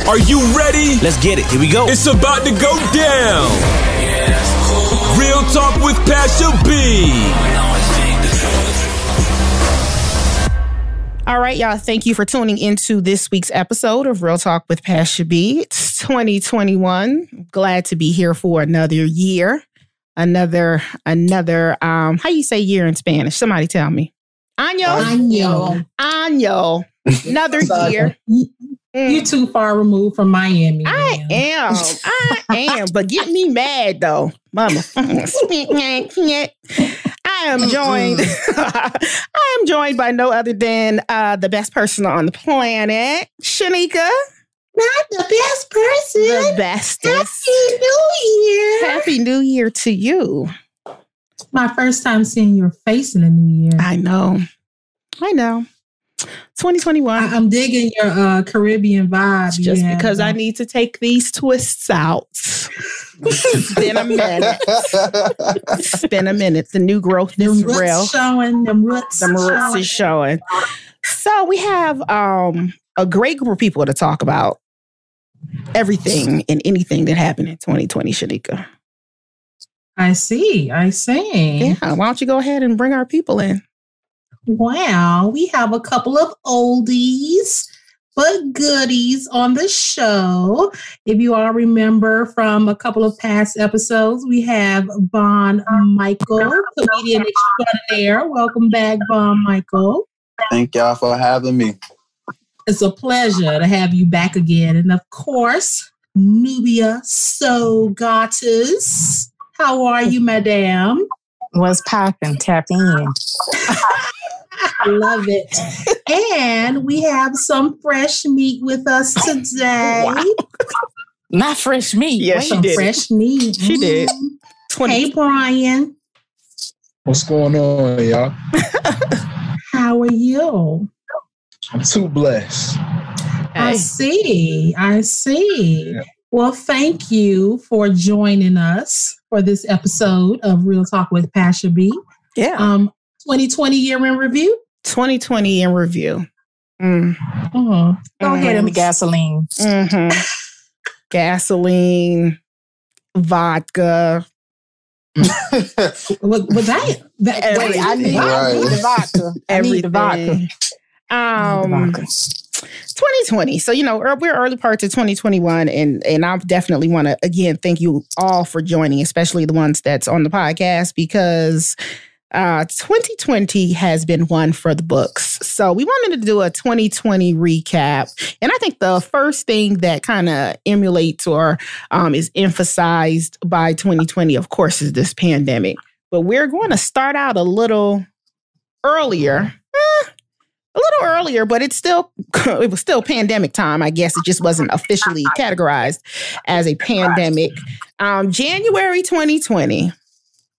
Are you ready? Let's get it. Here we go. It's about to go down. Real Talk with Pasha B. All right, y'all. Thank you for tuning into this week's episode of Real Talk with Pasha B. It's 2021. Glad to be here for another year. Another, how you say year in Spanish? Somebody tell me. Año. Another year. You're too far removed from Miami. I am. But get me mad though, mama. I am joined by no other than the best person on the planet, Sheneka. Not the best person. The bestest. Happy New Year. Happy New Year to you. My first time seeing your face in the new year. I know. 2021. I'm digging your Caribbean vibe. Just because I need to take these twists out. It's been a minute. The new growth is real. Them roots is showing. So we have a great group of people to talk about everything and anything that happened in 2020, Sheneka. I see. Yeah, why don't you go ahead and bring our people in? Wow, we have a couple of oldies but goodies on the show. If you all remember from a couple of past episodes, we have Mychael, comedian extraordinaire. Welcome back, Mychael. Thank y'all for having me. It's a pleasure to have you back again. And of course, Nubia Soul Goddess. How are you, madam? What's poppin'? Tap in. I love it. And we have some fresh meat with us today. Wow. Not fresh meat. Yeah, she did. Fresh meat. She did. Hey, Brian. What's going on, y'all? How are you? I'm too blessed. I see. Yeah. Well, thank you for joining us for this episode of Real Talk with Pasha B. Yeah. 2020 year in review. 2020 in review. Go ahead and gasoline. Mm-hmm. Gasoline, vodka. Was that I need the vodka. I need the vodka. 2020. So, we're early parts of 2021, and I definitely want to, again, thank you all for joining, especially the ones that's on the podcast, because 2020 has been one for the books. So we wanted to do a 2020 recap. And I think the first thing that kind of emulates or is emphasized by 2020, of course, is this pandemic. But we're going to start out a little earlier. But it was still pandemic time. I guess it just wasn't officially categorized as a pandemic. January 2020.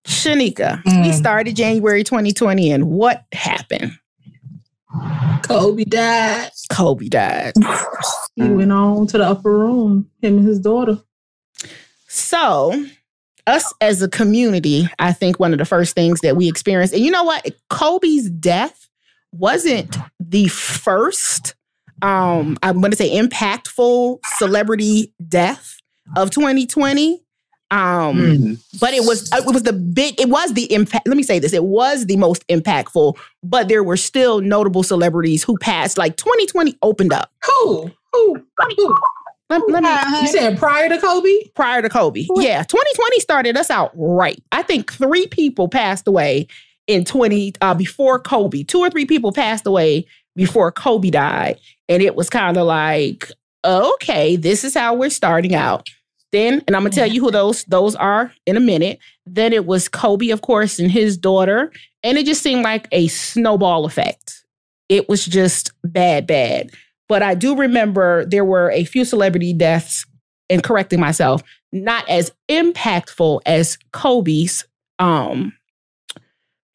Sheneka, we started January 2020, and what happened? Kobe died. He went on to the upper room, him and his daughter. So, us as a community, I think one of the first things that we experienced, and you know what? Kobe's death wasn't the first, I'm going to say, impactful celebrity death of 2020. But it was the impact. Let me say this. It was the most impactful, but there were still notable celebrities who passed. Like 2020 opened up. Who? Let me. You said prior to Kobe? Prior to Kobe. Yeah. 2020 started us out right. I think 3 people passed away in before Kobe. 2 or 3 people passed away before Kobe died. And it was kind of like, okay, this is how we're starting out. Then, and I'm going to tell you who those are in a minute. Then it was Kobe, of course, and his daughter. And it just seemed like a snowball effect. It was just bad. But I do remember there were a few celebrity deaths, and correcting myself, not as impactful as Kobe's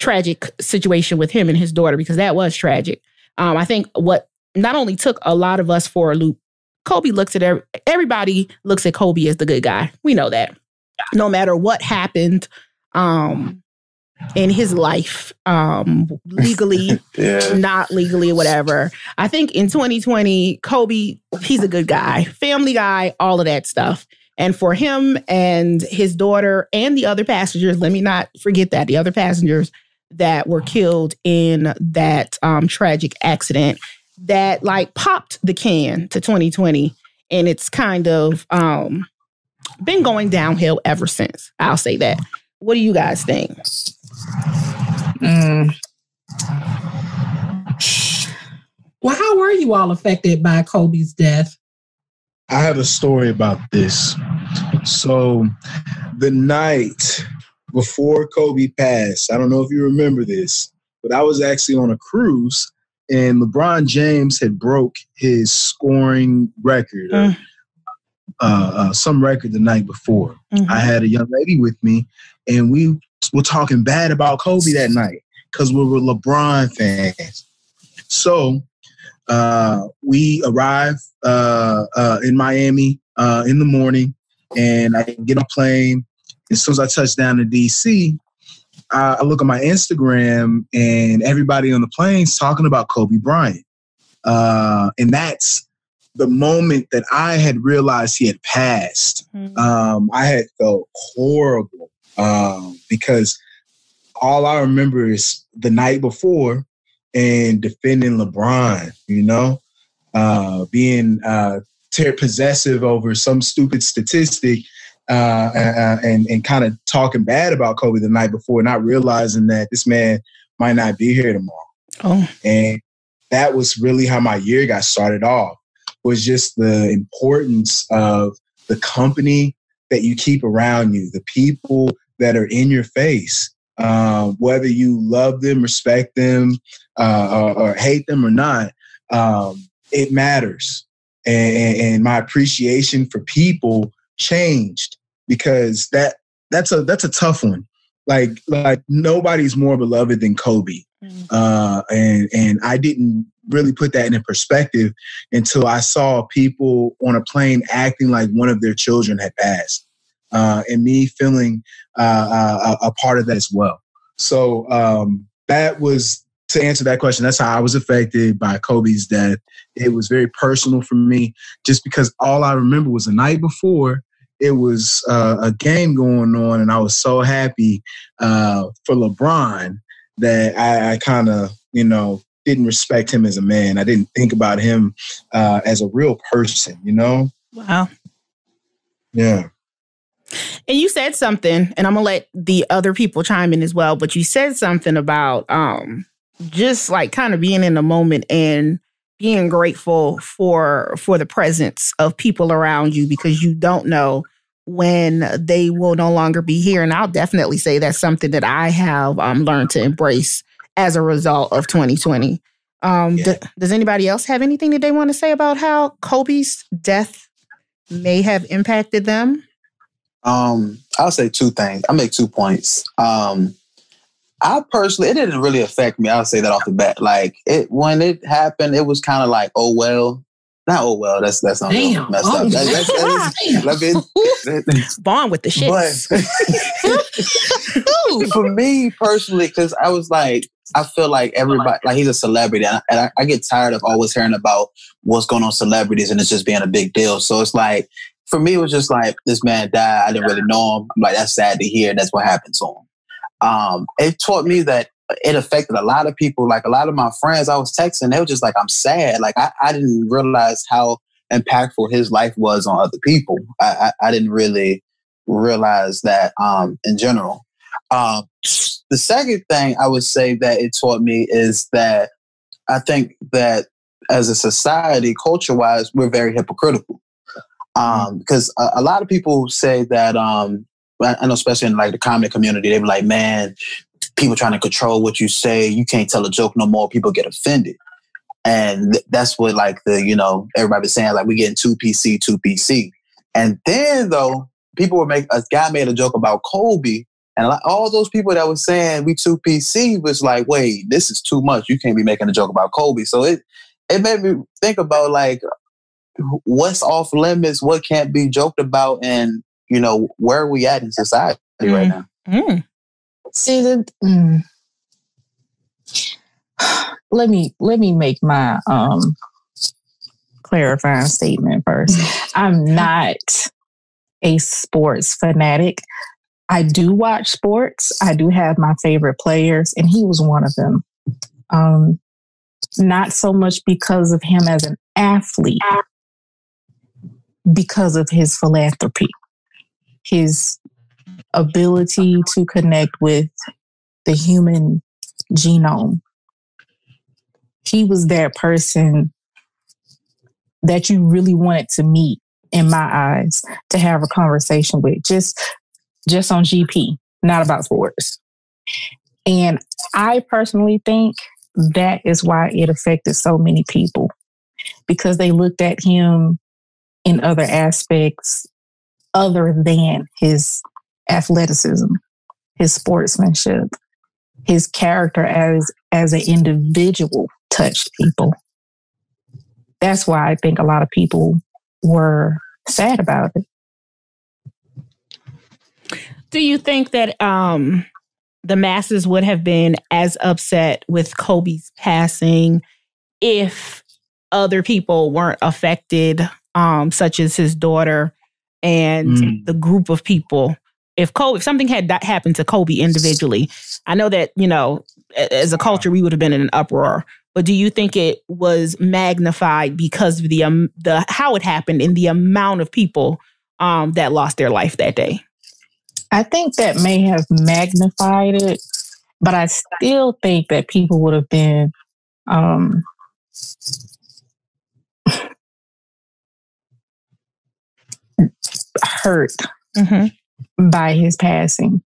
tragic situation with him and his daughter, because that was tragic. I think what not only took a lot of us for a loop, Kobe looks at everybody looks at Kobe as the good guy. We know that. No matter what happened, in his life, legally, not legally, whatever. I think in 2020, Kobe, he's a good guy, family guy, all of that stuff. And for him and his daughter and the other passengers, let me not forget that, the other passengers that were killed in that tragic accident that like popped the can to 2020. And it's kind of been going downhill ever since. I'll say that. What do you guys think? Well, how were you all affected by Kobe's death? I have a story about this. So the night before Kobe passed, I don't know if you remember this, but I was actually on a cruise and LeBron James had broke his scoring record, some record the night before. Mm-hmm. I had a young lady with me and we were talking bad about Kobe that night because we were LeBron fans. So we arrived in Miami in the morning, and I get on a plane. As soon as I touch down in D.C., I look at my Instagram, and everybody on the plane's talking about Kobe Bryant. And that's the moment that I had realized he had passed. Mm-hmm. I had felt horrible because all I remember is the night before and defending LeBron, you know, being possessive over some stupid statistic and kind of talking bad about Kobe the night before, not realizing that this man might not be here tomorrow. Oh. And that was really how my year got started off, was just the importance of the company that you keep around you, the people that are in your face. Whether you love them, respect them, or hate them or not, it matters. And my appreciation for people changed because that's a tough one. Like nobody's more beloved than Kobe. And I didn't really put that in perspective until I saw people on a plane acting like one of their children had passed. And me feeling a part of that as well. So that was, to answer that question, that's how I was affected by Kobe's death. It was very personal for me just because all I remember was the night before, it was a game going on, and I was so happy for LeBron that I kind of, didn't respect him as a man. I didn't think about him as a real person, Wow. Yeah. And you said something, and I'm going to let the other people chime in as well, but you said something about just like kind of being in the moment and being grateful for the presence of people around you because you don't know when they will no longer be here. And I'll definitely say that's something that I have learned to embrace as a result of 2020. Does anybody else have anything that they want to say about how Kobe's death may have impacted them? I'll say two things. I'll make 2 points. I personally, it didn't really affect me. I'll say that off the bat. Like when it happened, it was kind of like, oh well. Not oh well. That's not messed up. Born with the shits. But for me personally, because I was like, I feel like everybody, like he's a celebrity, and I get tired of always hearing about what's going on with celebrities, and it's just being a big deal. So it's like, for me, it was just like, this man died. I didn't really know him. I'm like, that's sad to hear. That's what happened to him. It taught me that it affected a lot of people. Like a lot of my friends I was texting, they were just like, I'm sad. Like I didn't realize how impactful his life was on other people. I didn't really realize that in general. The second thing I would say that it taught me is that I think that as a society, culture-wise, we're very hypocritical. Because a lot of people say that, I know especially in like the comedy community, they be like, man, people trying to control what you say. You can't tell a joke no more. People get offended. And that's what like everybody was saying, like we getting too PC. And then though, a guy made a joke about Kobe, and like all those people that was saying we too PC was like, wait, this is too much. You can't be making a joke about Kobe. So it made me think about like, what's off limits, what can't be joked about, and where are we at in society right now? See, let me make my clarifying statement first. I'm not a sports fanatic. I do watch sports. I do have my favorite players, and he was one of them. Not so much because of him as an athlete, because of his philanthropy, his ability to connect with the human genome. He was that person that you really wanted to meet, in my eyes, to have a conversation with, just on GP, not about sports. And I personally think that is why it affected so many people, because they looked at him in other aspects other than his athleticism, his sportsmanship, his character as an individual touched people. That's why I think a lot of people were sad about it. Do you think that the masses would have been as upset with Kobe's passing if other people weren't affected, such as his daughter and the group of people? If something had happened to Kobe individually, I know that, as a culture, we would have been in an uproar. But do you think it was magnified because of the how it happened and the amount of people that lost their life that day? I think that may have magnified it, but I still think that people would have been hurt by his passing.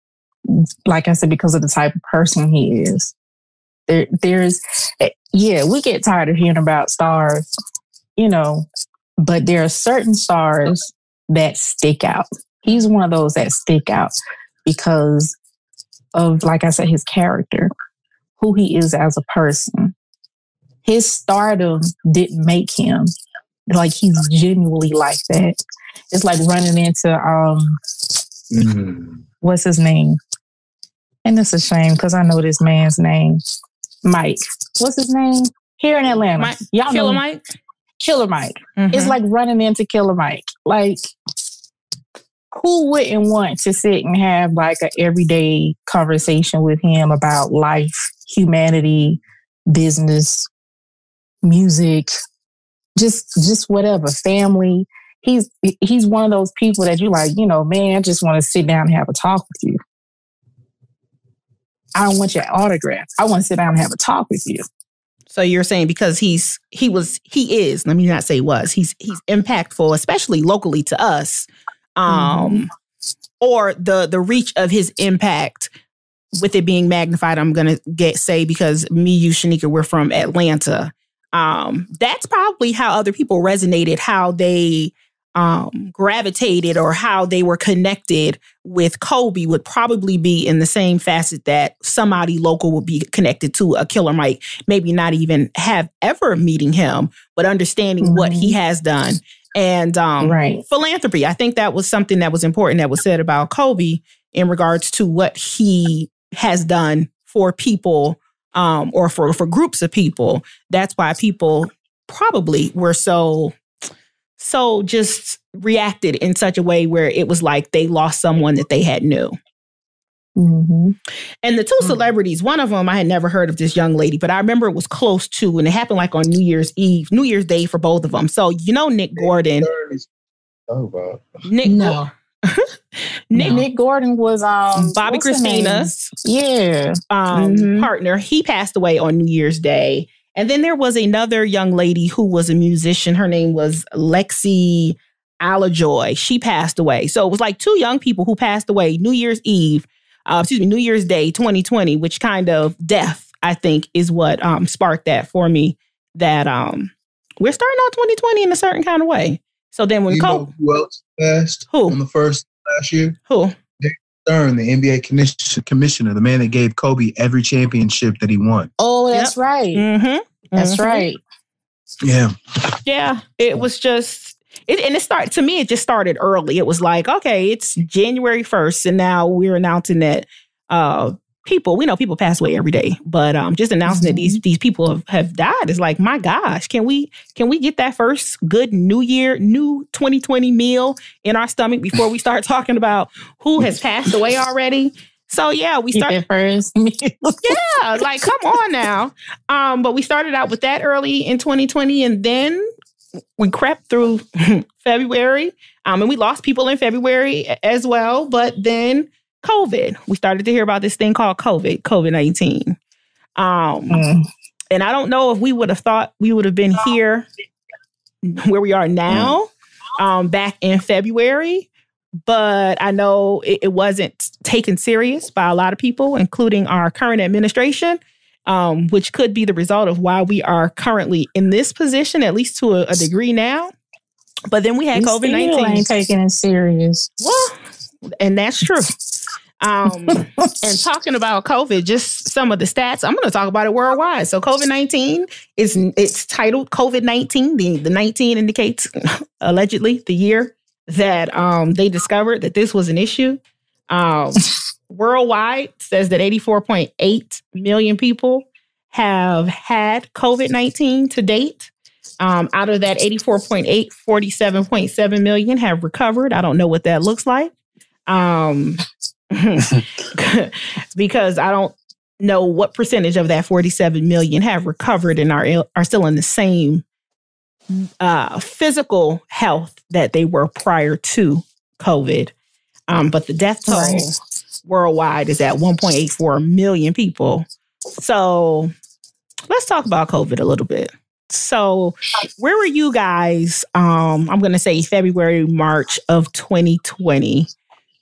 Like I said, because of the type of person he is. We get tired of hearing about stars, but there are certain stars that stick out. He's one of those that stick out because of, like I said, his character, who he is as a person. His stardom didn't make him like he's genuinely like that. It's like running into what's his name? And it's a shame because I know this man's name. Mike. What's his name? Here in Atlanta. Y'all Killer know Mike? Killer Mike. It's like running into Killer Mike. Like, who wouldn't want to sit and have like an everyday conversation with him about life, humanity, business, music, just whatever, family? He's one of those people that you like, man, I just want to sit down and have a talk with you. I don't want your autograph. I want to sit down and have a talk with you. So you're saying because he is, let me not say was, he's impactful, especially locally to us, or the reach of his impact with it being magnified, I'm going to say, because me, you, Sheneka, we're from Atlanta. That's probably how other people resonated, how they gravitated or how they were connected with Kobe would probably be in the same facet that somebody local would be connected to a Killer Mike, maybe not even have ever meeting him, but understanding what he has done. And philanthropy. I think that was something that was important that was said about Kobe in regards to what he has done for people or for groups of people. That's why people probably were so just reacted in such a way where it was like they lost someone that they had knew. And the two celebrities, one of them, I had never heard of this young lady, but I remember it was close to, and it happened like on New Year's Day for both of them. So, Nick Gordon. Nick Gordon was Bobby Christina's partner. He passed away on New Year's Day. And then there was another young lady who was a musician. Her name was Lexi Alajoy. She passed away. So it was like two young people who passed away New Year's Day, 2020, which kind of death, I think, is what sparked that for me, that we're starting out 2020 in a certain kind of way. So then when know who else passed? Who? On the first last year? Who? Stern, the NBA commissioner, the man that gave Kobe every championship that he won. Oh, that's right. That's right. Yeah. Yeah. It was just, to me, it just started early. It was like, okay, it's January 1st, and now we're announcing that people, we know people pass away every day, but just announcing that these people have died is like, my gosh, can we get that first good new 2020 meal in our stomach before we start talking about who has passed away already? So yeah, we started first. Yeah, like come on now. But we started out with that early in 2020, and then we crept through February, and we lost people in February as well. But then COVID, we started to hear about this thing called COVID-19. And I don't know if we would have thought we would have been here where we are now back in February. But I know it wasn't taken serious by a lot of people, including our current administration, which could be the result of why we are currently in this position, at least to a degree now. But then we had COVID-19. Still ain't taking it serious. Well, and that's true. And talking about COVID, just some of the stats, I'm going to talk about it worldwide. So COVID-19 it's titled COVID-19. The 19 indicates allegedly the year that they discovered that this was an issue. Worldwide says that 84.8 million people have had COVID-19 to date. Out of that 84.8, 47.7 million have recovered. I don't know what that looks like. Because I don't know what percentage of that 47 million have recovered and are still in the same physical health that they were prior to COVID. But the death toll worldwide is at 1.84 million people. So let's talk about COVID a little bit. So where were you guys, I'm going to say February, March of 2020,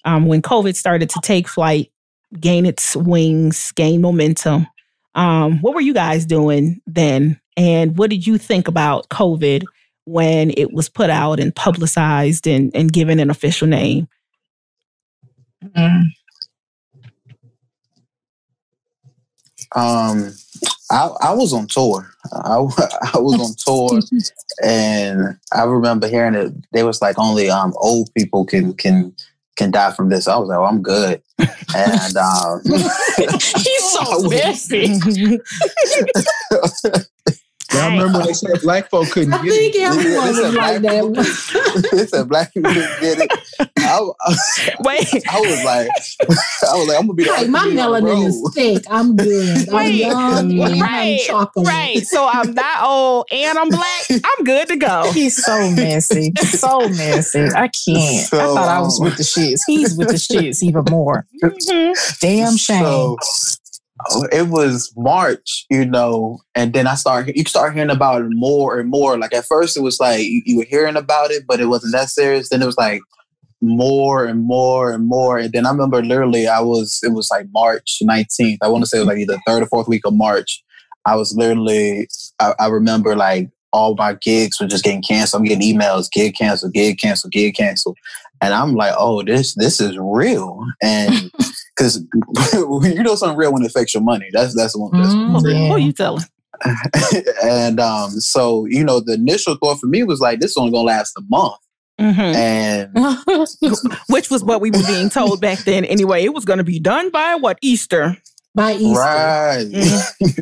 when COVID started to take flight, gain its wings, gain momentum? What were you guys doing then? And what did you think about COVID when it was put out and publicized and given an official name? I was on tour. I was on tour, and I remember hearing it. They was like only old people can die from this. I was like, oh, I'm good. And he's so messy. I remember when they said black folk couldn't get it. Everyone was like that. They said black people couldn't get it. I was like, I'm gonna be like, my melanin is thick. I'm good. I'm young and I'm chocolate. Right. So I'm not old and I'm black. I'm good to go. He's so messy. So messy. I can't. So, I thought I was with the shits. He's with the shits even more. Mm-hmm. Damn shame. It was March, and then you start hearing about it more and more. Like at first it was like you were hearing about it, but it wasn't that serious. Then it was like more and more and more. And then I remember literally it was like March 19th. I want to say it was like either third or fourth week of March. I was literally, I remember like all my gigs were just getting canceled. I'm getting emails, gig canceled, gig canceled, gig canceled. And I'm like, oh, this is real. And because something real when it affects your money. That's one. Who you telling? And so the initial thought for me was like, this is only gonna last a month. Mm-hmm. And which was what we were being told back then. Anyway, it was going to be done by Easter. By Easter, right? Mm-hmm.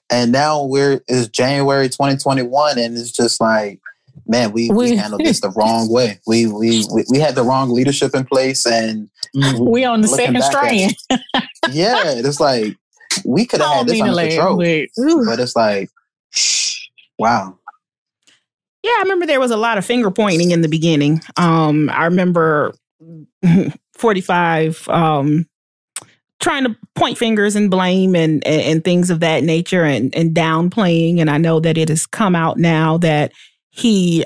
And now it's January 2021, and it's just like, man, we handled this the wrong way. We had the wrong leadership in place, and we on the second strand. Yeah, it's like we could have had this under control, but it's like, wow. Yeah, I remember there was a lot of finger pointing in the beginning. I remember 45 trying to point fingers and blame and things of that nature and downplaying. And I know that it has come out now that he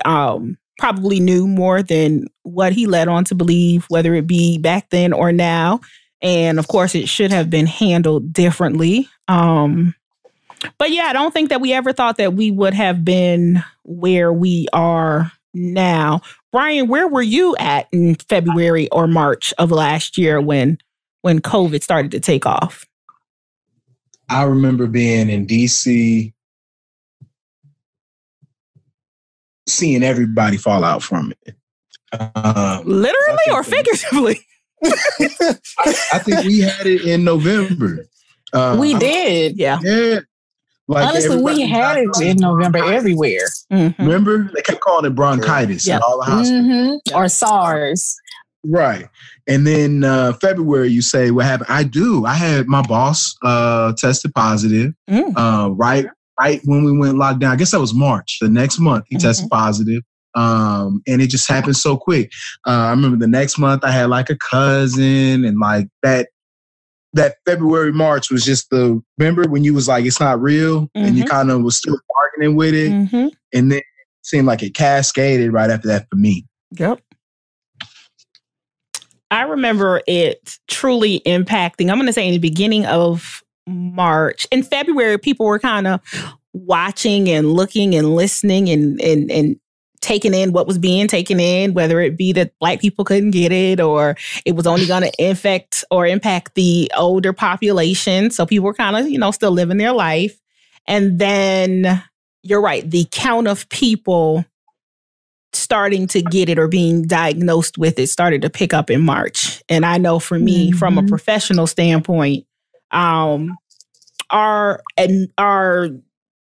probably knew more than what he led on to believe, whether it be back then or now. And of course, it should have been handled differently. But yeah, I don't think that we ever thought that we would have been where we are now. Brian, where were you at in February or March of last year when COVID started to take off? I remember being in DC, seeing everybody fall out from it. Literally or figuratively? I think we had it in November. We did. Yeah. Yeah. Like honestly, we had it in November everywhere. Mm-hmm. Remember? They kept calling it bronchitis in all the hospitals. Or SARS. Right. And then February, you say, what happened? I had my boss tested positive right when we went locked down. I guess that was March. The next month, he tested positive. And it just happened so quick. I remember the next month I had like a cousin, and like that February, March was just remember when you was like, it's not real, and you kind of was still bargaining with it. And then it seemed like it cascaded right after that for me. Yep. I remember it truly impacting, I'm going to say in the beginning of March. In February, people were kind of watching and looking and listening and taking in what was being taken in, whether it be that Black people couldn't get it or it was only going to infect or impact the older population. So people were kind of, still living their life. And then you're right, the count of people starting to get it or being diagnosed with it started to pick up in March. And I know for me, from a professional standpoint, our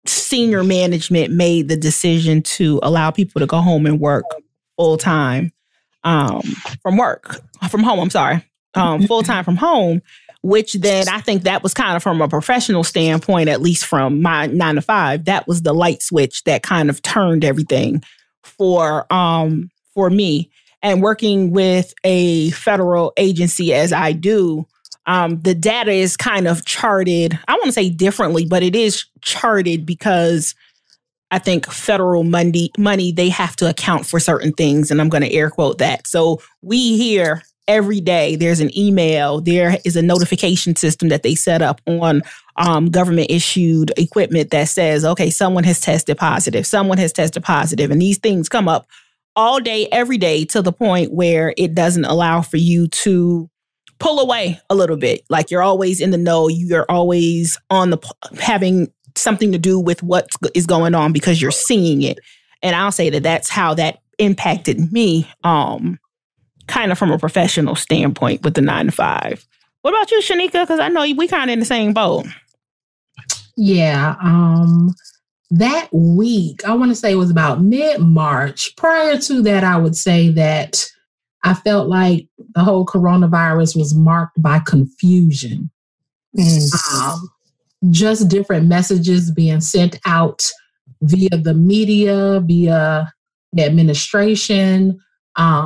senior management made the decision to allow people to go home and work full time from home, full time from home, which then I think that was kind of from a professional standpoint, at least from my 9 to 5, that was the light switch that kind of turned everything for me. And working with a federal agency as I do, the data is kind of charted. I want to say differently, but it is charted because I think federal money, they have to account for certain things. And I'm going to air quote that. So we hear every day, there's an email, there is a notification system that they set up on government issued equipment that says, okay, someone has tested positive. And these things come up all day, every day, to the point where it doesn't allow for you to pull away a little bit. Like you're always in the know. You're always having something to do with what is going on because you're seeing it. And I'll say that that's how that impacted me, kind of from a professional standpoint with the 9 to 5. What about you, Sheneka? Because I know we kind of in the same boat. Yeah. That week, I want to say it was about mid-March. Prior to that, I would say that I felt like the whole coronavirus was marked by confusion. Just different messages being sent out via the media, via the administration,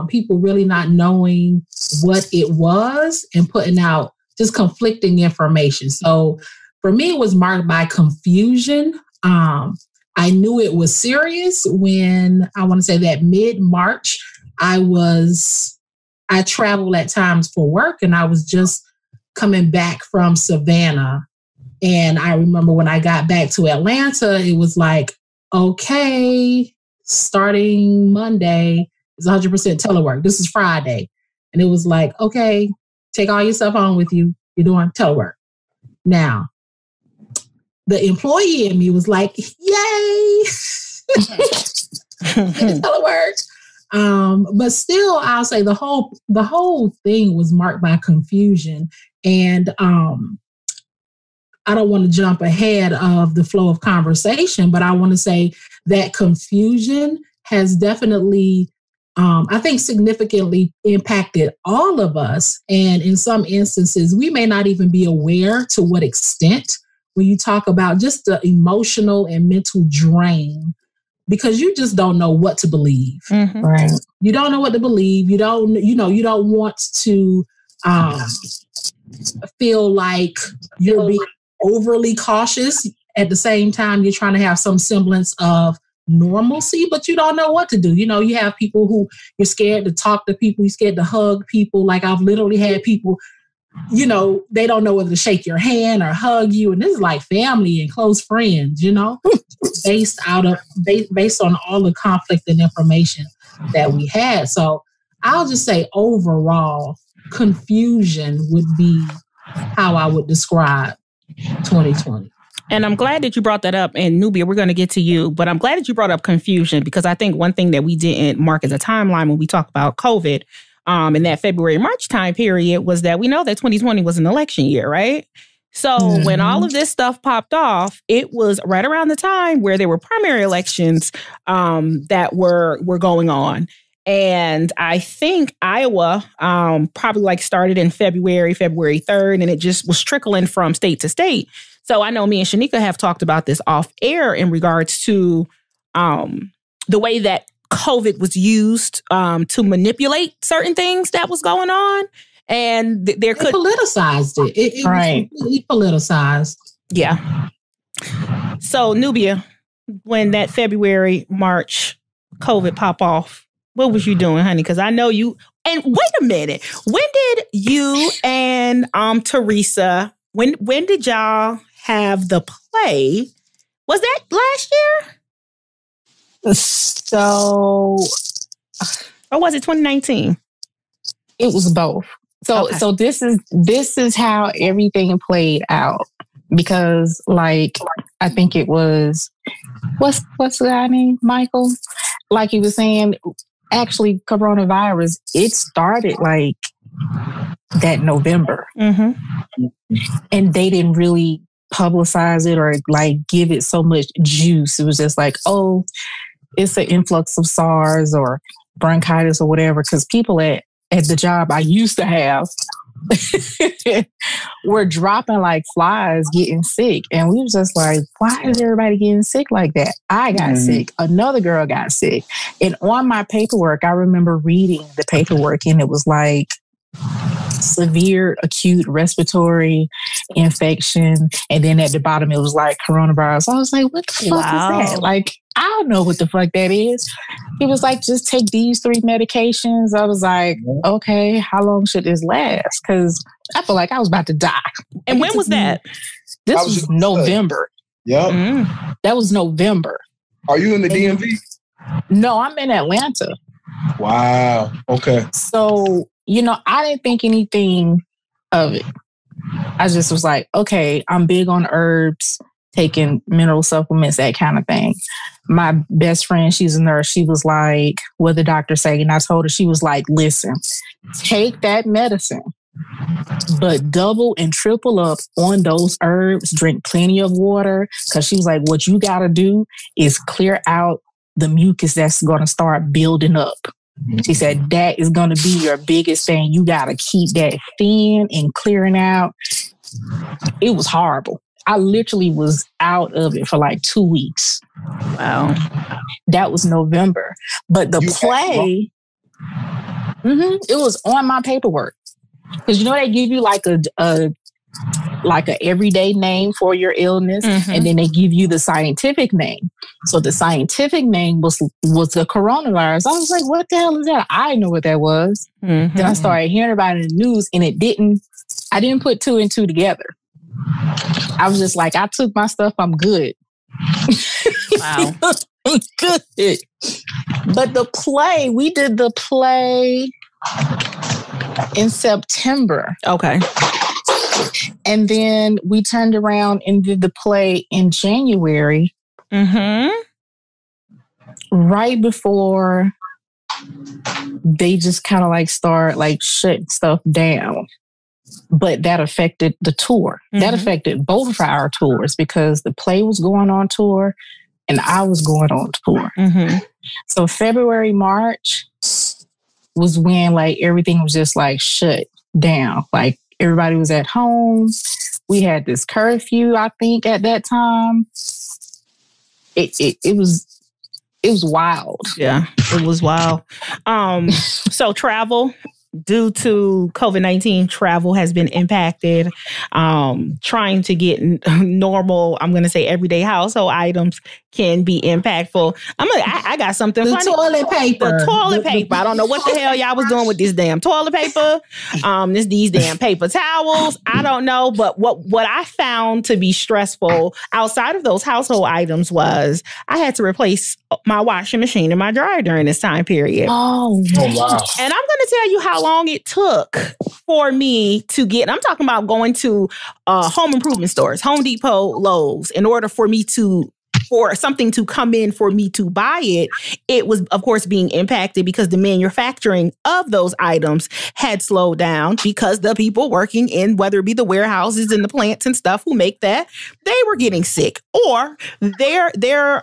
people really not knowing what it was and putting out just conflicting information. So for me, it was marked by confusion. I knew it was serious when I want to say that mid-March, I traveled at times for work, and I was just coming back from Savannah. And I remember when I got back to Atlanta, it was like, okay, starting Monday is 100% telework. This is Friday. And it was like, okay, take all your stuff home with you. You're doing telework. Now, the employee in me was like, yay, telework. But still, I'll say the whole thing was marked by confusion. And I don't want to jump ahead of the flow of conversation, but I want to say that confusion has definitely, I think, significantly impacted all of us. And in some instances, we may not even be aware to what extent when you talk about just the emotional and mental drain, because you just don't know what to believe. Right? You don't know what to believe. You don't want to feel like you're being overly cautious. At the same time, you're trying to have some semblance of normalcy, but you don't know what to do. You have people who you're scared to talk to people, you're scared to hug people. Like I've literally had people, they don't know whether to shake your hand or hug you. And this is like family and close friends, based on all the conflict and information that we had. So I'll just say overall, confusion would be how I would describe 2020. And I'm glad that you brought that up. And Nubia, we're going to get to you, but I'm glad that you brought up confusion, because I think one thing that we didn't mark as a timeline when we talk about COVID in that February, March time period was that we know that 2020 was an election year, right? So when all of this stuff popped off, it was right around the time where there were primary elections that were going on. And I think Iowa probably like started in February 3rd, and it just was trickling from state to state. So I know me and Sheneka have talked about this off air in regards to the way that COVID was used to manipulate certain things that was going on. And there could politicized it. It was completely politicized. Yeah. So Nubia, when that February, March COVID pop off, what was you doing, honey? Because I know you. And wait a minute. When did you and Teresa? When did y'all have the play? Was that last year? So, or was it 2019? It was both. So this is how everything played out, because like I think it was what's the guy name? Mychael? Like he was saying, actually coronavirus, it started like that November. Mm-hmm. And they didn't really publicize it or like give it so much juice. It was just like, oh, it's an influx of SARS or bronchitis or whatever, because people at the job I used to have were dropping like flies, getting sick. And we was just like, why is everybody getting sick like that? I got sick. Another girl got sick. And on my paperwork, I remember reading the paperwork and it was like severe acute respiratory infection. And then at the bottom, it was like coronavirus. I was like, what the fuck is that? Like, I don't know what the fuck that is. He was like, just take these 3 medications. I was like, okay, how long should this last? Because I feel like I was about to die. And when was that? This was November. Yeah. That was November. Are you in the DMV? No, I'm in Atlanta. Wow. Okay. So, I didn't think anything of it. I just was like, okay, I'm big on herbs, taking mineral supplements, that kind of thing. My best friend, she's a nurse. She was like, what the doctor say? And I told her, she was like, listen, take that medicine, but double and triple up on those herbs, drink plenty of water. Cause she was like, what you got to do is clear out the mucus that's going to start building up. She said, that is going to be your biggest thing. You got to keep that thin and clearing out. It was horrible. I literally was out of it for like 2 weeks. Wow. That was November. But the play, it was on my paperwork. Because they give you like a everyday name for your illness, and then they give you the scientific name. So the scientific name was the coronavirus. I was like, what the hell is that? I didn't know what that was. Then I started hearing about it in the news, and I didn't put 2 and 2 together. I was just like, I took my stuff, I'm good. Wow. I'm good. But we did the play in September. Okay. And then we turned around and did the play in January. Right before they just kind of like start like shutting stuff down. But that affected the tour. That affected both of our tours because the play was going on tour and I was going on tour. So February, March was when like everything was just like shut down. Like everybody was at home. We had this curfew, I think, at that time. It was wild. Yeah, it was wild. So travel. Due to COVID-19, travel has been impacted. Trying to get normal, I'm going to say everyday household items can be impactful. I got something funny. Toilet paper. The toilet paper. I don't know what the hell y'all was doing with this damn toilet paper. These damn paper towels. I don't know. But what I found to be stressful outside of those household items was I had to replace my washing machine and my dryer during this time period. Oh wow. And I'm going to tell you how long it took for me to get, I'm talking about going to home improvement stores, Home Depot, Lowe's, in order for me to for something to come in for me to buy it, it was, of course, being impacted because the manufacturing of those items had slowed down because the people working in, whether it be the warehouses and the plants and stuff who make that, they were getting sick, or their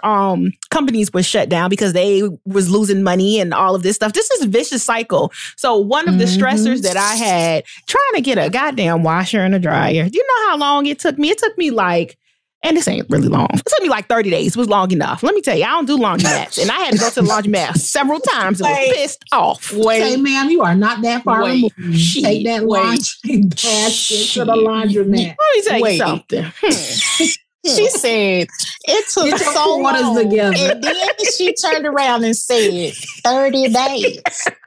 companies were shut down because they was losing money and all of this stuff. This is a vicious cycle. So one of the stressors that I had trying to get a goddamn washer and a dryer, do you know how long it took me? It took me like, and this ain't really long. It took me like 30 days. It was long enough. Let me tell you, I don't do laundromats. And I had to go to the laundromat several times and was pissed off. Hey, ma'am, you are not that far removed. Take that laundry basket to the laundromat. Let me tell you something. She said it took so long. Together. And then she turned around and said 30 days.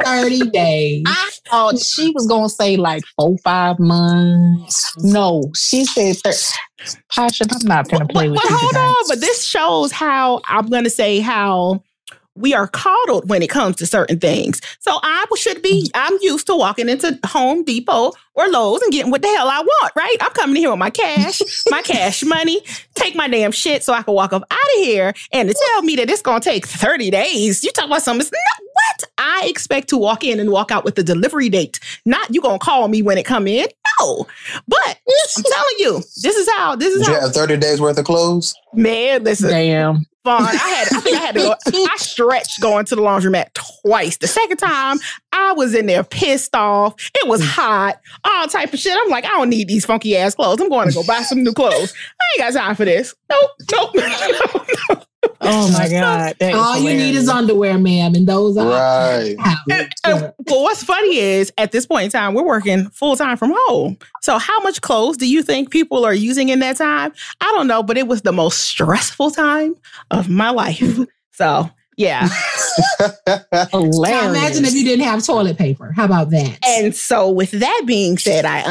30 days. I thought she was going to say like 4-5 months. No, she said 30. Pasha, I'm not going to play with you. Hold on, but this shows how, I'm going to say how we are coddled when it comes to certain things. So I'm used to walking into Home Depot or Lowe's and getting what the hell I want, right? I'm coming in here with my cash money, take my damn shit so I can walk up out of here, and to tell me that it's going to take 30 days. You talk about something, what? I expect to walk in and walk out with the delivery date. Not you going to call me when it come in. No. But I'm telling you, this is how. Did you have 30 days worth of clothes? Man, listen. Damn. Fun. I think I had to go. I stretched going to the laundromat twice. The second time, I was in there pissed off. It was hot, all type of shit. I'm like, I don't need these funky ass clothes. I'm going to go buy some new clothes. I ain't got time for this. Nope. Oh my God. All you need is underwear, ma'am. And those are right. Well, what's funny is at this point in time, we're working full time from home. So how much clothes do you think people are using in that time? I don't know, but it was the most stressful time of my life. So yeah. Hilarious. Now imagine if you didn't have toilet paper. How about that? And so with that being said, I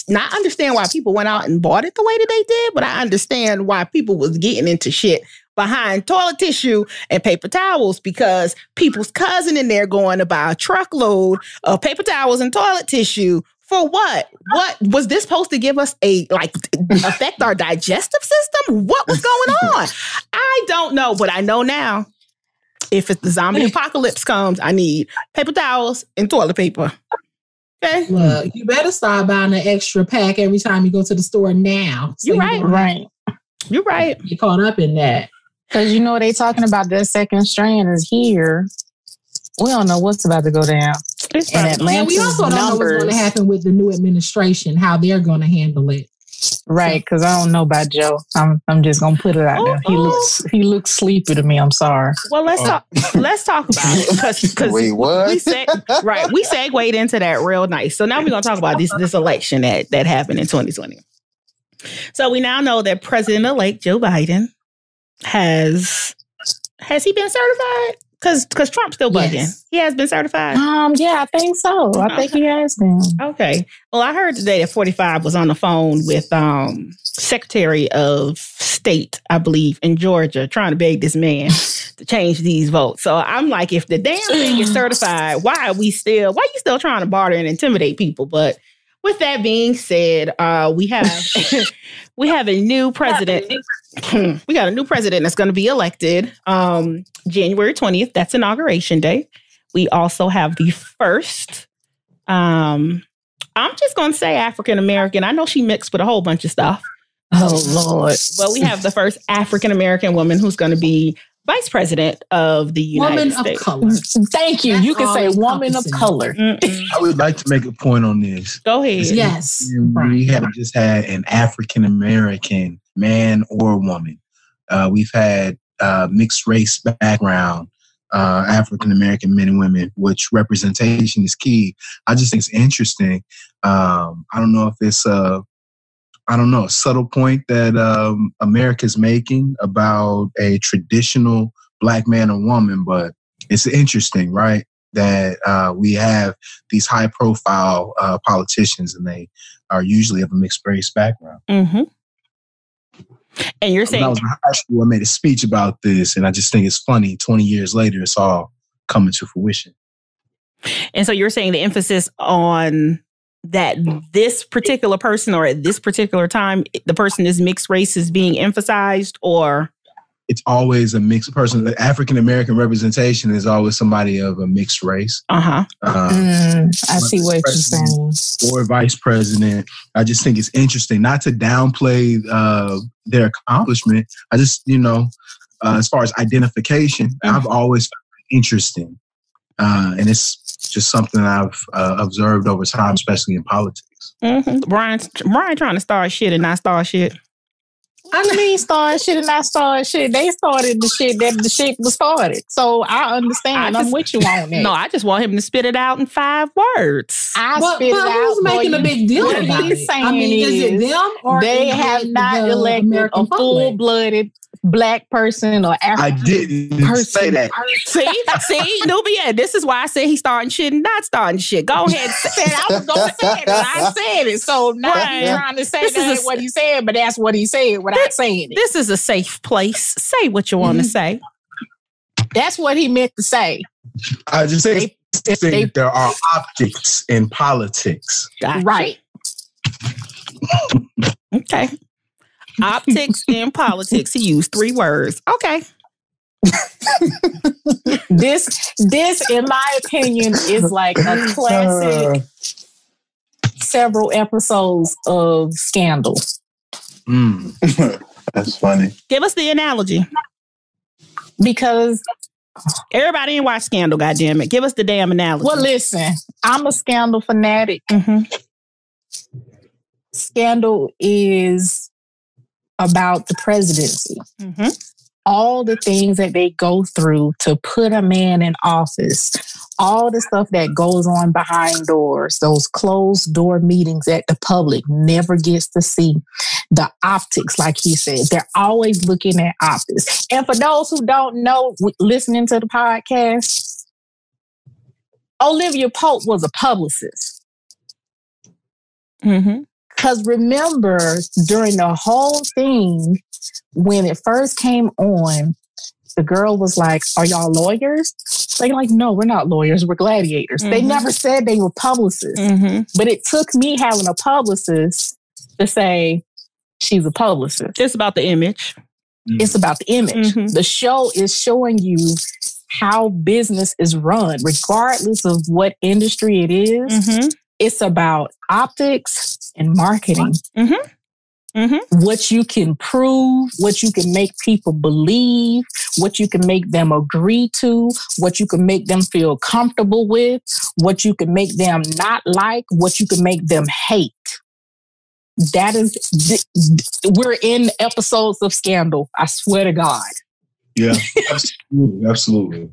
not understand why people went out and bought it the way that they did, but I understand why people was getting into shit behind toilet tissue and paper towels, because people's cousin in there going to buy a truckload of paper towels and toilet tissue. For what? What was this supposed to give us affect our digestive system? What was going on? I don't know, but I know now. If the zombie apocalypse comes, I need paper towels and toilet paper. Okay. Well, you better start buying an extra pack every time you go to the store now. So You're right. Right. You're right. Get caught up in that. Because you know they talking about that second strand is here. We don't know what's about to go down. And Atlanta's we also don't know what's going to happen with the new administration, how they're going to handle it. Right, because I don't know about Joe. I'm just gonna put it out there. He looks sleepy to me. I'm sorry. Well, let's talk about it because Wait, what? we segued into that real nice. So now we're gonna talk about this election that happened in 2020. So we now know that President-elect Joe Biden has he been certified? Because Trump's still bugging. Yes. He has been certified? Yeah, I think so. I think he has been. Okay. Well, I heard today that 45 was on the phone with Secretary of State, I believe, in Georgia, trying to beg this man to change these votes. So I'm like, if the damn thing is certified, why are you still trying to barter and intimidate people? But with that being said, we have a new president. We got a new president that's going to be elected January 20th. That's Inauguration Day. We also have the first, I'm just going to say African-American. I know she mixed with a whole bunch of stuff. Oh, Lord. Well, we have the first African-American woman who's going to be vice president of the United States. Woman of color. Thank you. You can say woman of color. I would like to make a point on this. Go ahead. Yes. We have just had an African-American man or woman. We've had mixed race background, African-American men and women, which representation is key. I just think it's interesting. I don't know if it's a subtle point that America's making about a traditional Black man or woman, but it's interesting, right? That we have these high-profile politicians, and they are usually of a mixed race background. Mm-hmm. And you're saying... When I was in high school, I made a speech about this, and I just think it's funny. 20 years later, it's all coming to fruition. And so you're saying the emphasis on that this particular person or at this particular time, the person is mixed race is being emphasized, or? it's always a mixed person. The African American representation is always somebody of a mixed race. I see what you're saying. Or vice president. I just think it's interesting, not to downplay their accomplishment. I just, as far as identification, I've always found it interesting. And it's just something I've observed over time, especially in politics. Brian trying to start shit and not start shit. I mean, start shit and not start shit. They started the shit that the shit was started. So I understand. I'm with you on that. No, I just want him to spit it out in 5 words. But who's making a big deal about it? I mean, is it them or they have not elected a full-blooded Black person or African I didn't say that. See, Nubia, this is why I said he's starting shit and not starting shit. Go ahead. I was going to say it, but I said it. So now he's trying to say that ain't what he said, but that's what he said without saying it. This is a safe place. Say what you want to say. That's what he meant to say. I just say there are optics in politics. Gotcha. Right. Okay. Optics in politics. He used 3 words. Okay. This, in my opinion, is like a classic several episodes of Scandal. That's funny. Give us the analogy. Because everybody didn't watch Scandal, goddammit. Give us the damn analogy. Well, listen, I'm a Scandal fanatic. Scandal is about the presidency. All the things that they go through to put a man in office, all the stuff that goes on behind doors, those closed door meetings that the public never gets to see, the optics, like he said, they're always looking at optics. And for those who don't know, listening to the podcast, Olivia Pope was a publicist. Because remember, during the whole thing, when it first came on, the girl was like, "Are y'all lawyers?" They're like, "No, we're not lawyers. We're gladiators." They never said they were publicists. But it took me having a publicist to say she's a publicist. It's about the image. It's about the image. The show is showing you how business is run, regardless of what industry it is. It's about optics and marketing. What you can prove, what you can make people believe, what you can make them agree to, what you can make them feel comfortable with, what you can make them not like, what you can make them hate. That is, we're in episodes of Scandal. I swear to God. Yeah, absolutely.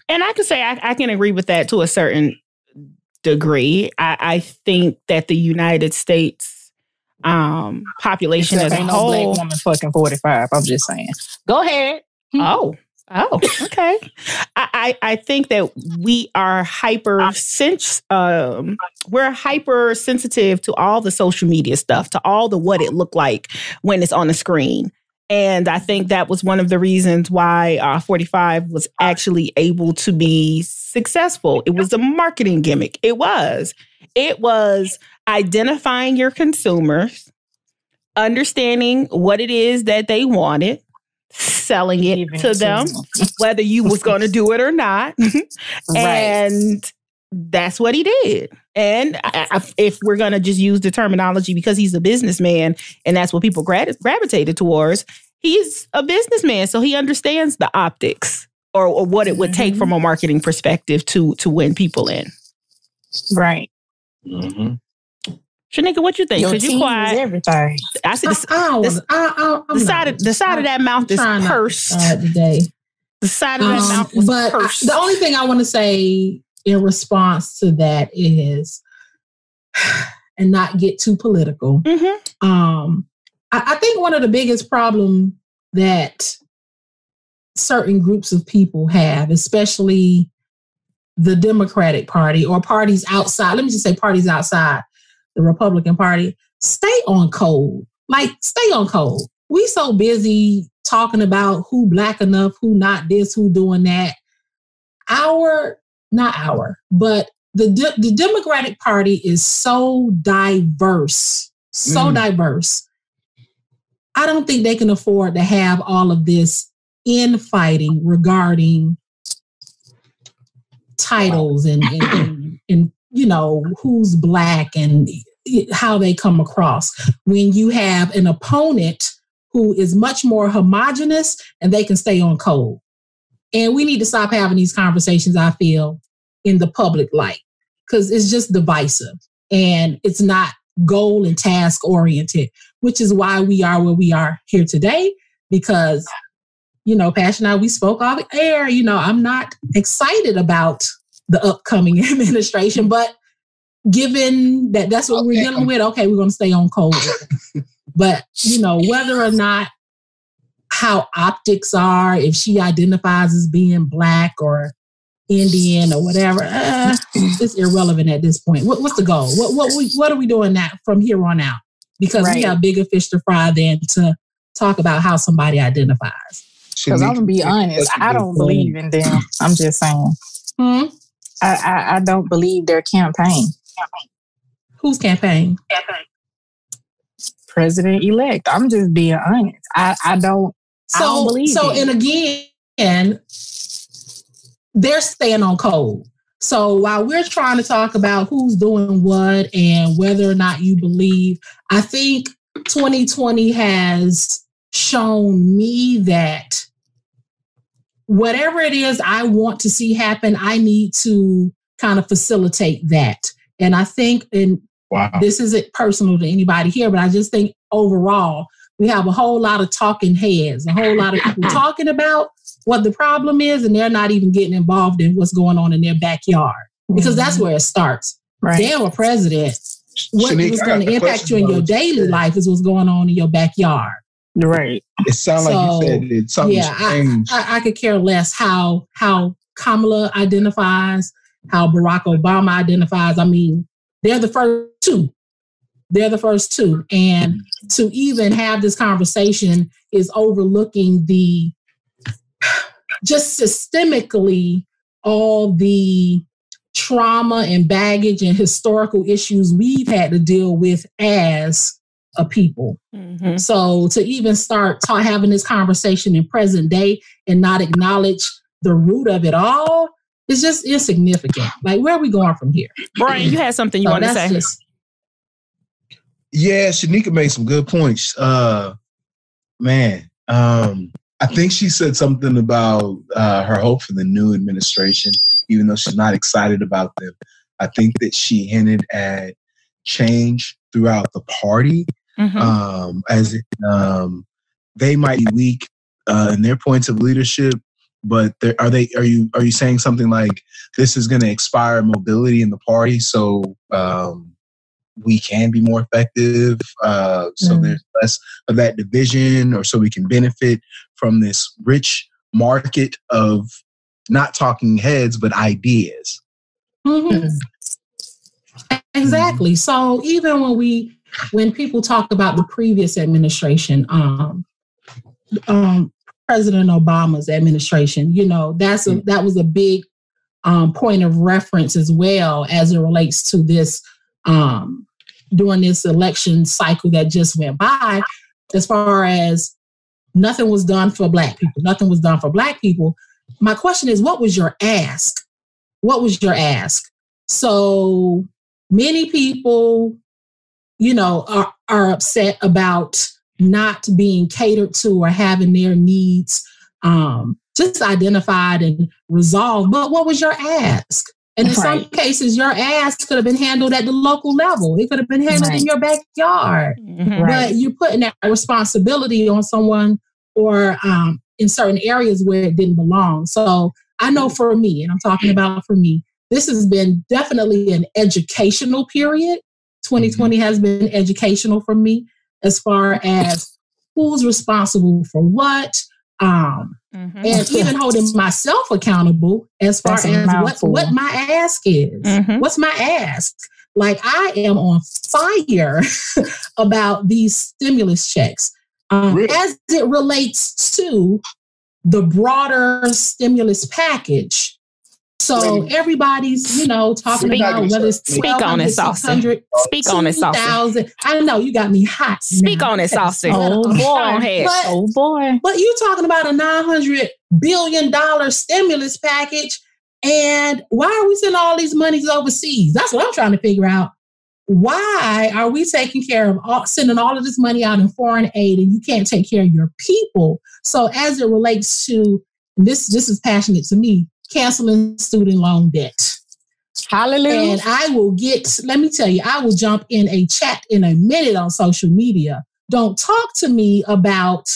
And I can say I can agree with that to a certain degree. I think that the United States population as a ain't whole. No Black woman fucking 45. I'm just saying. Go ahead. Oh, okay. I think that we are we're hypersensitive to all the social media stuff, to all the what it looked like when it's on the screen. And I think that was one of the reasons why 45 was actually able to be successful. It was a marketing gimmick. It was identifying your consumers, understanding what it is that they wanted, selling it to them, whether you was going to do it or not. And that's what he did. And if we're going to just use the terminology because he's a businessman and that's what people gravitated towards, he's a businessman. So he understands the optics or what it would take from a marketing perspective to win people in. Right. Sheneka, what you think? Your team is everything. I see the side of that mouth is pursed today. The side of that mouth was pursed. The only thing I want to say in response to that is, and not get too political. I think one of the biggest problems that certain groups of people have, especially the Democratic Party or parties outside, let me just say parties outside the Republican Party, stay on code. Like, stay on code. We so busy talking about who Black enough, who not this, who doing that. But the Democratic Party is so diverse, diverse. I don't think they can afford to have all of this infighting regarding titles and you know, who's Black and how they come across. When you have an opponent who is much more homogenous and they can stay on code. And we need to stop having these conversations, I feel, in the public light, because it's just divisive and it's not goal and task oriented, which is why we are where we are here today. Because, you know, Pasha and I, we spoke off air, you know, I'm not excited about the upcoming administration, but given that that's what we're dealing with, okay, we're going to stay on code. But, you know, whether or not how optics are, if she identifies as being Black or Indian or whatever, it's irrelevant at this point. What's the goal? What are we doing now from here on out? Because we have bigger fish to fry than to talk about how somebody identifies. Because I'm going to be honest, I don't believe in them. I'm just saying. I don't believe their campaign. Whose campaign? President-elect. I'm just being honest. I don't believe so it. And again, they're staying on code. So while we're trying to talk about who's doing what and whether or not you believe, I think 2020 has shown me that whatever it is I want to see happen, I need to kind of facilitate that. And I think, and this isn't personal to anybody here, but I just think overall, we have a whole lot of talking heads, a whole lot of people talking about what the problem is, and they're not even getting involved in what's going on in their backyard, because that's where it starts. Right. Damn, a president, what's going to impact you in your daily life is what's going on in your backyard. Right. It sounds like you said it's something changed. I could care less how Kamala identifies, how Barack Obama identifies. I mean, they're the first two. And to even have this conversation is overlooking the just systemically all the trauma and baggage and historical issues we've had to deal with as a people. Mm-hmm. So to even start having this conversation in present day and not acknowledge the root of it all is just insignificant. Like, where are we going from here? Brian, you had something you want to say? Yeah, Sheneka made some good points. I think she said something about her hope for the new administration, even though she's not excited about them. I think that she hinted at change throughout the party, they might be weak in their points of leadership, but are you saying something like this is going to expire mobility in the party, so we can be more effective, so there's less of that division, or so we can benefit from this rich market of not talking heads, but ideas. Mm-hmm. Exactly. So even when people talk about the previous administration, President Obama's administration, you know, that was a big point of reference as well as it relates to this during this election cycle that just went by, as far as nothing was done for Black people. Nothing was done for Black people. My question is, what was your ask? What was your ask? So many people, you know, are upset about not being catered to or having their needs just identified and resolved. But what was your ask? And in some cases, your ask could have been handled at the local level. It could have been handled in your backyard. Mm-hmm. But you're putting that responsibility on someone or in certain areas where it didn't belong. So I know for me, and I'm talking about for me, this has been definitely an educational period. 2020 has been educational for me as far as who's responsible for what, and even holding myself accountable as far as what my ask is. Mm-hmm. What's my ask? Like, I am on fire about these stimulus checks as it relates to the broader stimulus package. So everybody's, talking about whether it's speak on it, Saucy. Speak on it, Saucy. I know you got me hot. Speak on it, Saucy. Oh boy. Oh boy. But you talking about a $900 billion stimulus package, and why are we sending all these monies overseas? That's what I'm trying to figure out. Why are we taking care of sending all of this money out in foreign aid, and you can't take care of your people? So as it relates to this is passionate to me. Canceling student loan debt. Hallelujah. And let me tell you, I will jump in a chat in a minute on social media. Don't talk to me about,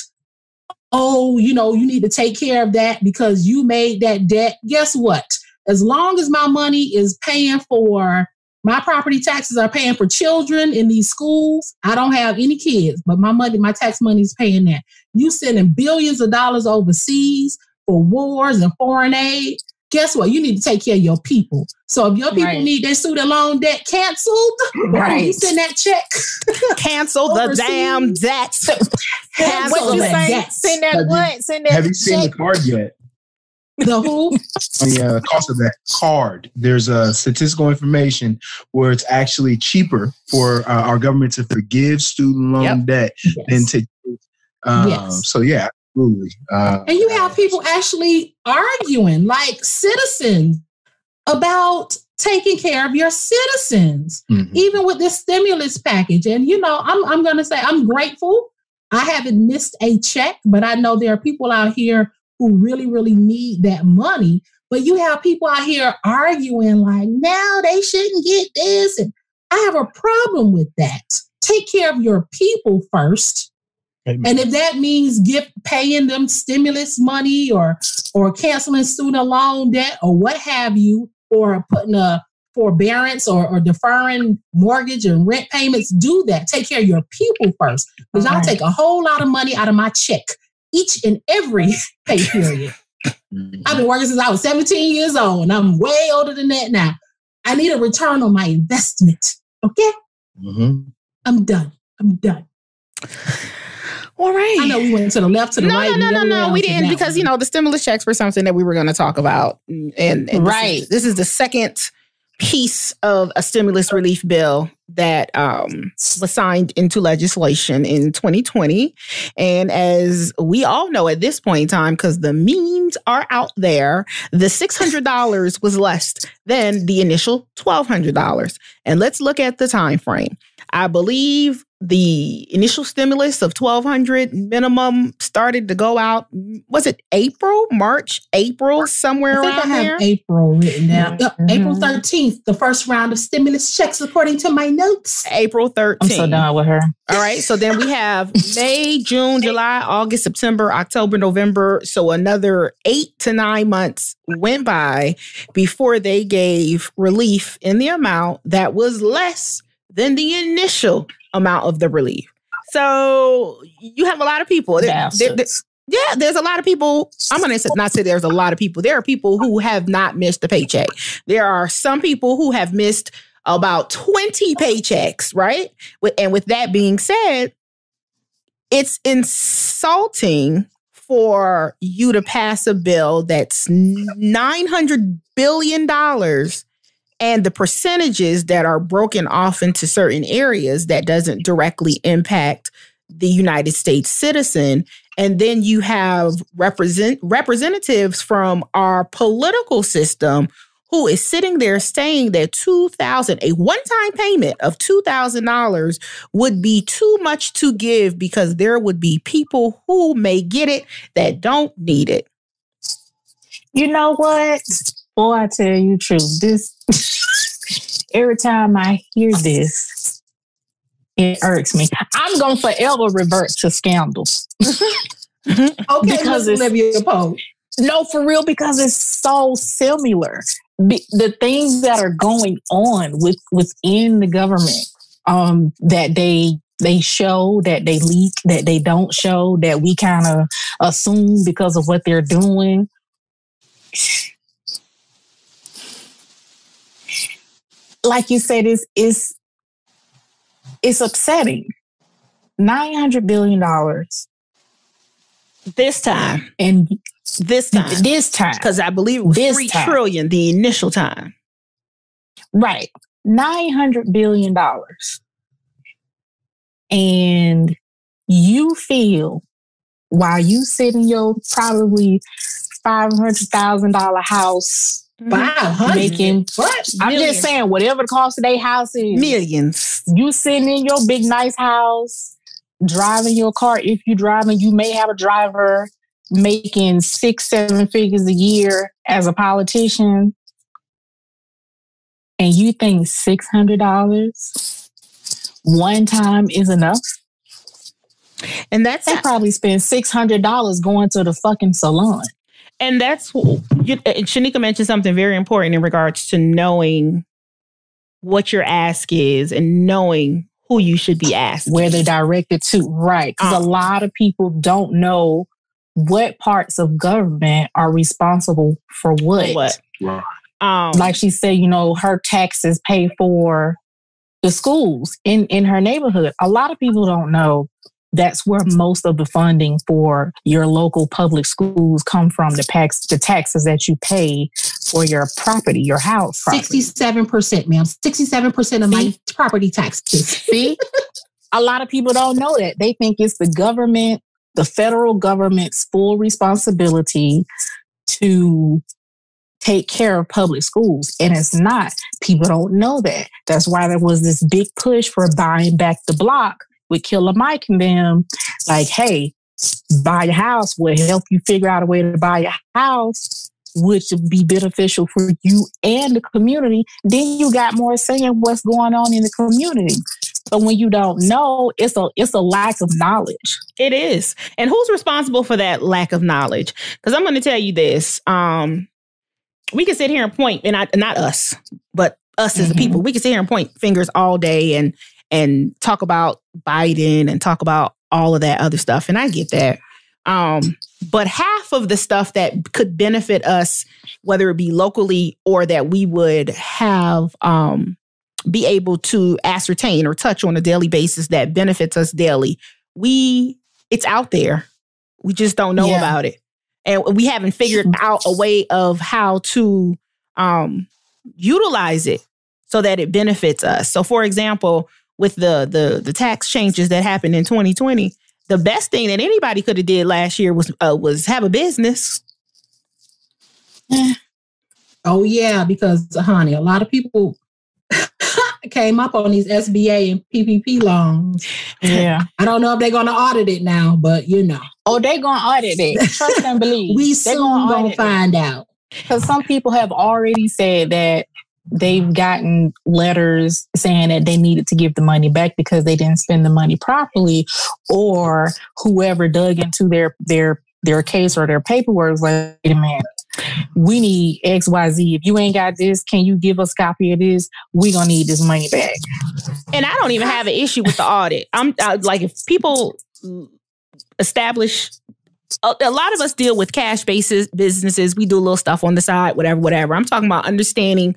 you need to take care of that because you made that debt. Guess what? As long as my money is paying for, my property taxes are paying for children in these schools. I don't have any kids, but my tax money is paying that. You sending billions of dollars overseas for wars and foreign aid, guess what? You need to take care of your people. So if your people need their student loan debt canceled, you send that check. Cancel the damn debt. What you say? Send that what? Send that. Have you seen the card yet? The who? The cost of that card. There's a statistical information where it's actually cheaper for our government to forgive student loan debt than to. So yeah. Absolutely. And you have people actually arguing like citizens about taking care of your citizens, even with this stimulus package. And, I'm going to say I'm grateful. I haven't missed a check, but I know there are people out here who really, really need that money. But you have people out here arguing like, no, they shouldn't get this. And I have a problem with that. Take care of your people first. And if that means paying them stimulus money or canceling student loan debt or what have you, or putting a forbearance or deferring mortgage and rent payments, do that. Take care of your people first. Because I'll take a whole lot of money out of my check each and every pay period. I've been working since I was 17 years old, and I'm way older than that now. I need a return on my investment. Okay? I'm done. All right. I know we went to the left, to the right. No. We didn't, because, the stimulus checks were something that we were going to talk about. And this is the second piece of a stimulus relief bill that was signed into legislation in 2020. And as we all know at this point in time, because the memes are out there, the $600 was less than the initial $1,200. And let's look at the time frame. I believe the initial stimulus of $1,200 minimum started to go out. Was it April, somewhere around there? I have April written down. April 13th, the first round of stimulus checks, according to my notes. April 13th. I'm so done with her. All right. So then we have May, June, July, August, September, October, November. So another 8 to 9 months went by before they gave relief in the amount that was less than the initial amount of the relief. So you have a lot of people. There's a lot of people. I'm going to not say there's a lot of people. There are people who have not missed a paycheck. There are some people who have missed about 20 paychecks, right? And with that being said, it's insulting for you to pass a bill that's $900 billion and the percentages that are broken off into certain areas that doesn't directly impact the United States citizen. And then you have representatives from our political system who is sitting there saying that a one-time payment of $2,000 would be too much to give because there would be people who may get it that don't need it. You know what? Boy, I tell you the truth. This every time I hear this, it irks me. I'm going to forever revert to Scandal. Okay, because it's Nubia Soul. No, for real, because it's so similar. The things that are going on within the government, that they show, that they leak, that they don't show, that we kind of assume because of what they're doing. Like you said, it's upsetting. $900 billion this time. And This time. Because I believe it was $3 trillion the initial time. Right. $900 billion. And you feel, while you sit in your probably $500,000 house, making what? I'm just saying, whatever the cost of their house is, millions. You sitting in your big nice house, driving your car. If you're driving, you may have a driver making 6-7 figures a year as a politician, and you think $600 one time is enough. And they probably spend $600 going to the fucking salon. And that's, Sheneka mentioned something very important in regards to knowing what your ask is and knowing who you should be asking. Where they're directed to. Right. Because a lot of people don't know what parts of government are responsible for what. Like she said, her taxes pay for the schools in her neighborhood. A lot of people don't know that's where most of the funding for your local public schools come from, the taxes that you pay for your property, your house property. 67%, ma'am. 67% of my property taxes. See? A lot of people don't know that. They think it's the government, the federal government's full responsibility to take care of public schools. And it's not. People don't know that. That's why there was this big push for buying back the block with Killer Mike and them. Like, hey, buy a house. We'll help you figure out a way to buy a house, which would be beneficial for you and the community. Then you got more saying what's going on in the community. But when you don't know, it's a lack of knowledge. It is. And who's responsible for that lack of knowledge? Because I'm going to tell you this. We can sit here and point, and not us, but us as the people. We can sit here and point fingers all day and talk about Biden and talk about all of that other stuff. And I get that. But half of the stuff that could benefit us, whether it be locally or that we would have be able to ascertain or touch on a daily basis that benefits us daily, it's out there. We just don't know about it. And we haven't figured out a way of how to utilize it so that it benefits us. So, for example, with the tax changes that happened in 2020, the best thing that anybody could have did last year was have a business. Oh yeah, because honey, a lot of people came up on these SBA and PPP loans. Yeah, I don't know if they're going to audit it now, but oh, they're going to audit it. Trust and believe. We soon going to find out. Because some people have already said that they've gotten letters saying that they needed to give the money back because they didn't spend the money properly, or whoever dug into their case or their paperwork was like, wait a minute, we need XYZ. If you ain't got this, can you give us a copy of this? We're going to need this money back. And I don't even have an issue with the audit. Like, if people establish, a lot of us deal with cash-based businesses. We do a little stuff on the side, whatever. I'm talking about understanding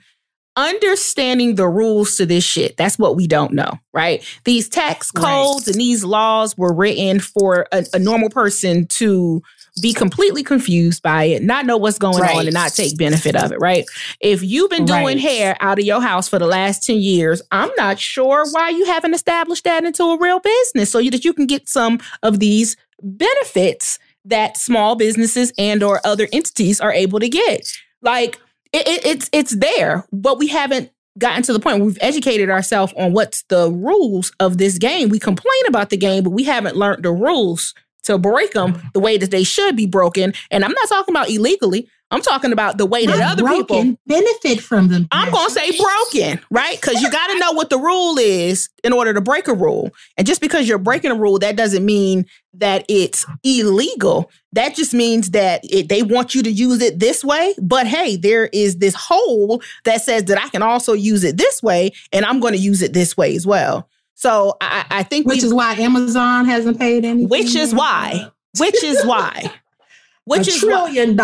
the rules to this shit. That's what we don't know, right? These tax codes and these laws were written for a normal person to be completely confused by it, not know what's going on, and not take benefit of it, right? If you've been doing hair out of your house for the last 10 years, I'm not sure why you haven't established that into a real business so that you can get some of these benefits that small businesses and or other entities are able to get. Like, it's there, but we haven't gotten to the point where we've educated ourselves on what's the rules of this game. We complain about the game, but we haven't learned the rules to break them the way that they should be broken. And I'm not talking about illegally. I'm talking about the way that other people benefit from them. I'm going to say broken, right? Because you got to know what the rule is in order to break a rule. And just because you're breaking a rule, that doesn't mean that it's illegal. That just means that they want you to use it this way. But hey, there is this hole that says that I can also use it this way, and I'm going to use it this way as well. So I think which is why Amazon hasn't paid anything. Which is why. Which is $1 trillion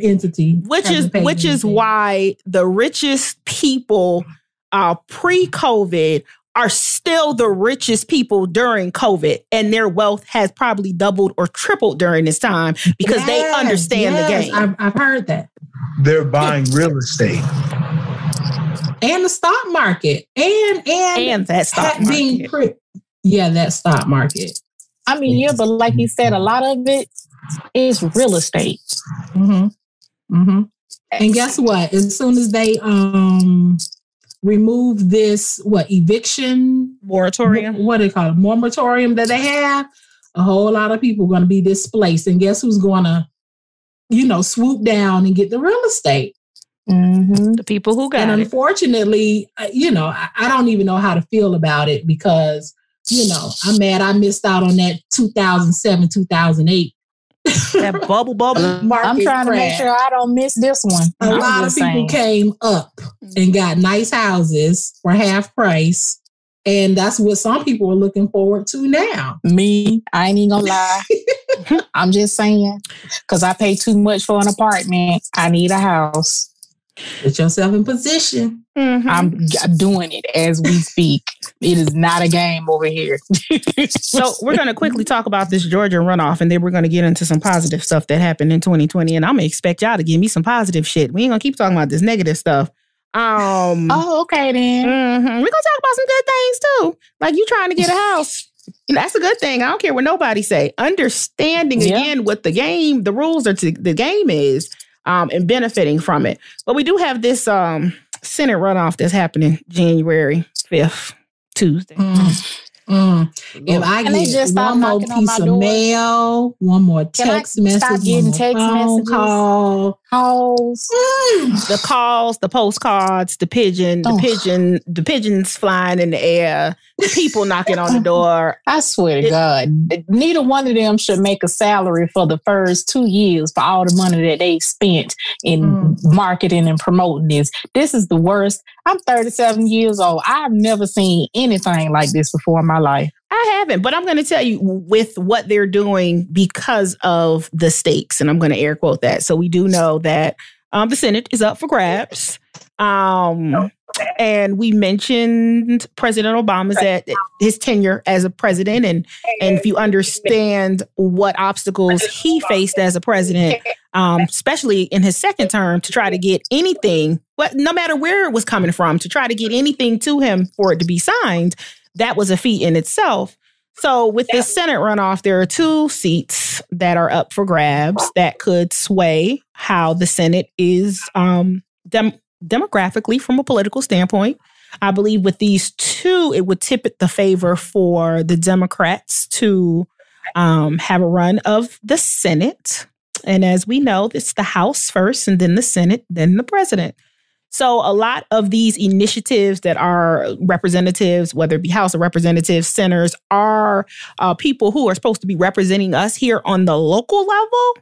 entity. Which is why the richest people pre-COVID are still the richest people during COVID, and their wealth has probably doubled or tripled during this time because they understand the game. I've heard that. They're buying real estate. And the stock market. And that stock market. That stock market. I mean, yeah, but like you said, a lot of it is real estate. Mm-hmm. Mm-hmm. And guess what? As soon as they remove this, eviction moratorium? What do they call it? Moratorium that they have, a whole lot of people are going to be displaced. And guess who's going to, swoop down and get the real estate? Mm-hmm. The people who got it. And unfortunately, I don't even know how to feel about it because, I'm mad I missed out on that 2007, 2008. That bubble market I'm trying to make sure I don't miss this one. A lot of people came up and got nice houses for half price. And that's what some people are looking forward to now. Me, I ain't even gonna lie. I'm just saying, because I pay too much for an apartment. I need a house. Put yourself in position. Mm-hmm. I'm doing it as we speak. It is not a game over here. So we're going to quickly talk about this Georgia runoff, and then we're going to get into some positive stuff that happened in 2020. And I'm going to expect y'all to give me some positive shit. We ain't going to keep talking about this negative stuff. Okay then. Mm-hmm. We're going to talk about some good things too. Like you trying to get a house. That's a good thing. I don't care what nobody say. Understanding again what the rules are to the game is. And benefiting from it. But we do have this Senate runoff that's happening January 5th, Tuesday. If I get one more piece of mail, one more text message, getting text messages, calls, the calls, the postcards, the pigeons flying in the air, the people knocking on the door. I swear to God, neither one of them should make a salary for the first 2 years for all the money that they spent in marketing and promoting this. This is the worst. I'm 37 years old. I've never seen anything like this before in my life. I haven't, but I'm going to tell you with what they're doing because of the stakes, and I'm going to air quote that. So we do know that the Senate is up for grabs. And we mentioned President Obama's his tenure as a president. And if you understand what obstacles he faced as a president, especially in his second term, to try to get anything, no matter where it was coming from, to try to get anything to him for it to be signed, that was a feat in itself. So with this Senate runoff, there are 2 seats that are up for grabs that could sway how the Senate is demographically from a political standpoint. I believe with these 2, it would tip it the favor for the Democrats to have a run of the Senate. And as we know, it's the House first and then the Senate, then the president. So a lot of these initiatives that are representatives, whether it be House of Representatives, senators, are people who are supposed to be representing us here on the local level.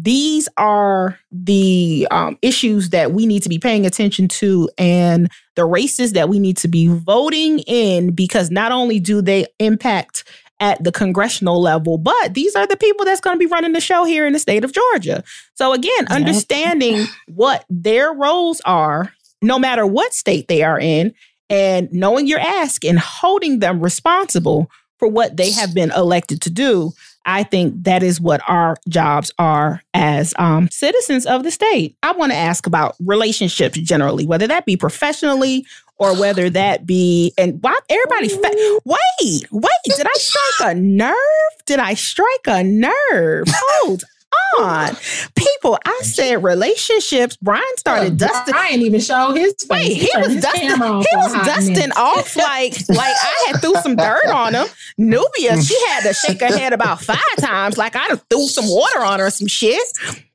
These are the issues that we need to be paying attention to and the races that we need to be voting in, because not only do they impact at the congressional level, but these are the people that's going to be running the show here in the state of Georgia. So again, understanding what their roles are, no matter what state they are in, and knowing your ask and holding them responsible for what they have been elected to do. I think that is what our jobs are as citizens of the state. I want to ask about relationships generally, whether that be professionally or whether that be, and why everybody, wait, did I strike a nerve? Hold on. People, I said relationships. Brian started dusting. Brian even showed his face. Wait, he was dusting off like I had threw some dirt on him. Nubia, she had to shake her head about 5 times like I threw some water on her or some shit.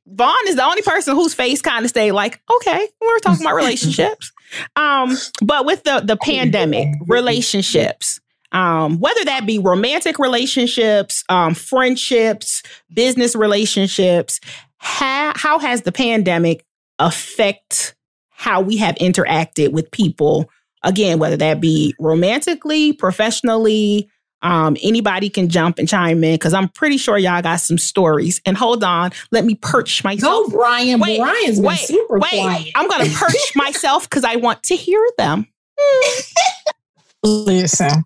Vaughn is the only person whose face kind of stayed like, okay, we're talking about relationships. But with the pandemic, relationships, whether that be romantic relationships, friendships, business relationships, how has the pandemic affect how we have interacted with people? Again, whether that be romantically, professionally, anybody can jump and chime in because I'm pretty sure y'all got some stories. And hold on, let me perch myself. Go, Brian. Brian's been super quiet. I'm going to perch myself because I want to hear them. Listen.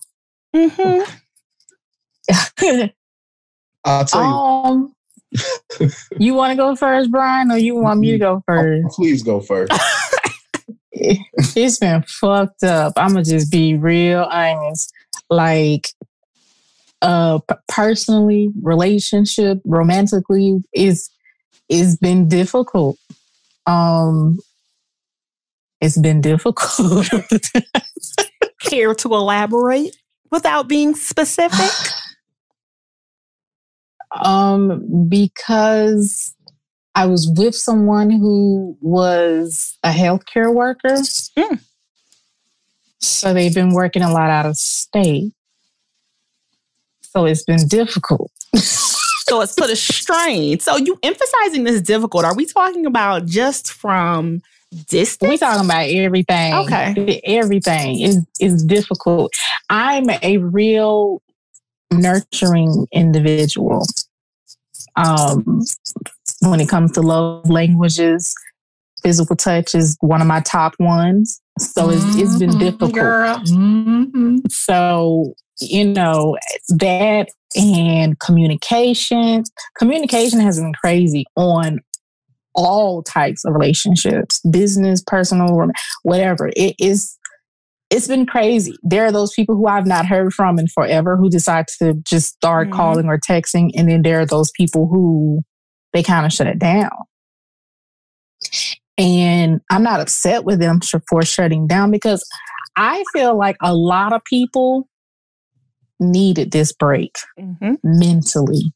Mm-hmm. I'll tell you. You want to go first, Brian, or you want me to go first? Please go first. It's been fucked up. I'm gonna just be real honest. Like, personally, relationship, romantically, is been difficult. It's been difficult. Care to elaborate without being specific? Because I was with someone who was a healthcare worker. Mm. So they've been working a lot out of state. So it's been difficult. So it's put a strain. So you emphasizing this difficult. Are we talking about just from distance? We talking about everything. Okay. Everything is difficult. I'm a real nurturing individual. When it comes to love languages, physical touch is one of my top ones. So it's been difficult. Girl. Mm-hmm. So, that and communication. Communication has been crazy on all types of relationships, business, personal, whatever. It's been crazy. There are those people who I've not heard from in forever who decide to just start calling or texting. And then there are those people who they kind of shut it down. And I'm not upset with them for shutting down because I feel like a lot of people needed this break mentally.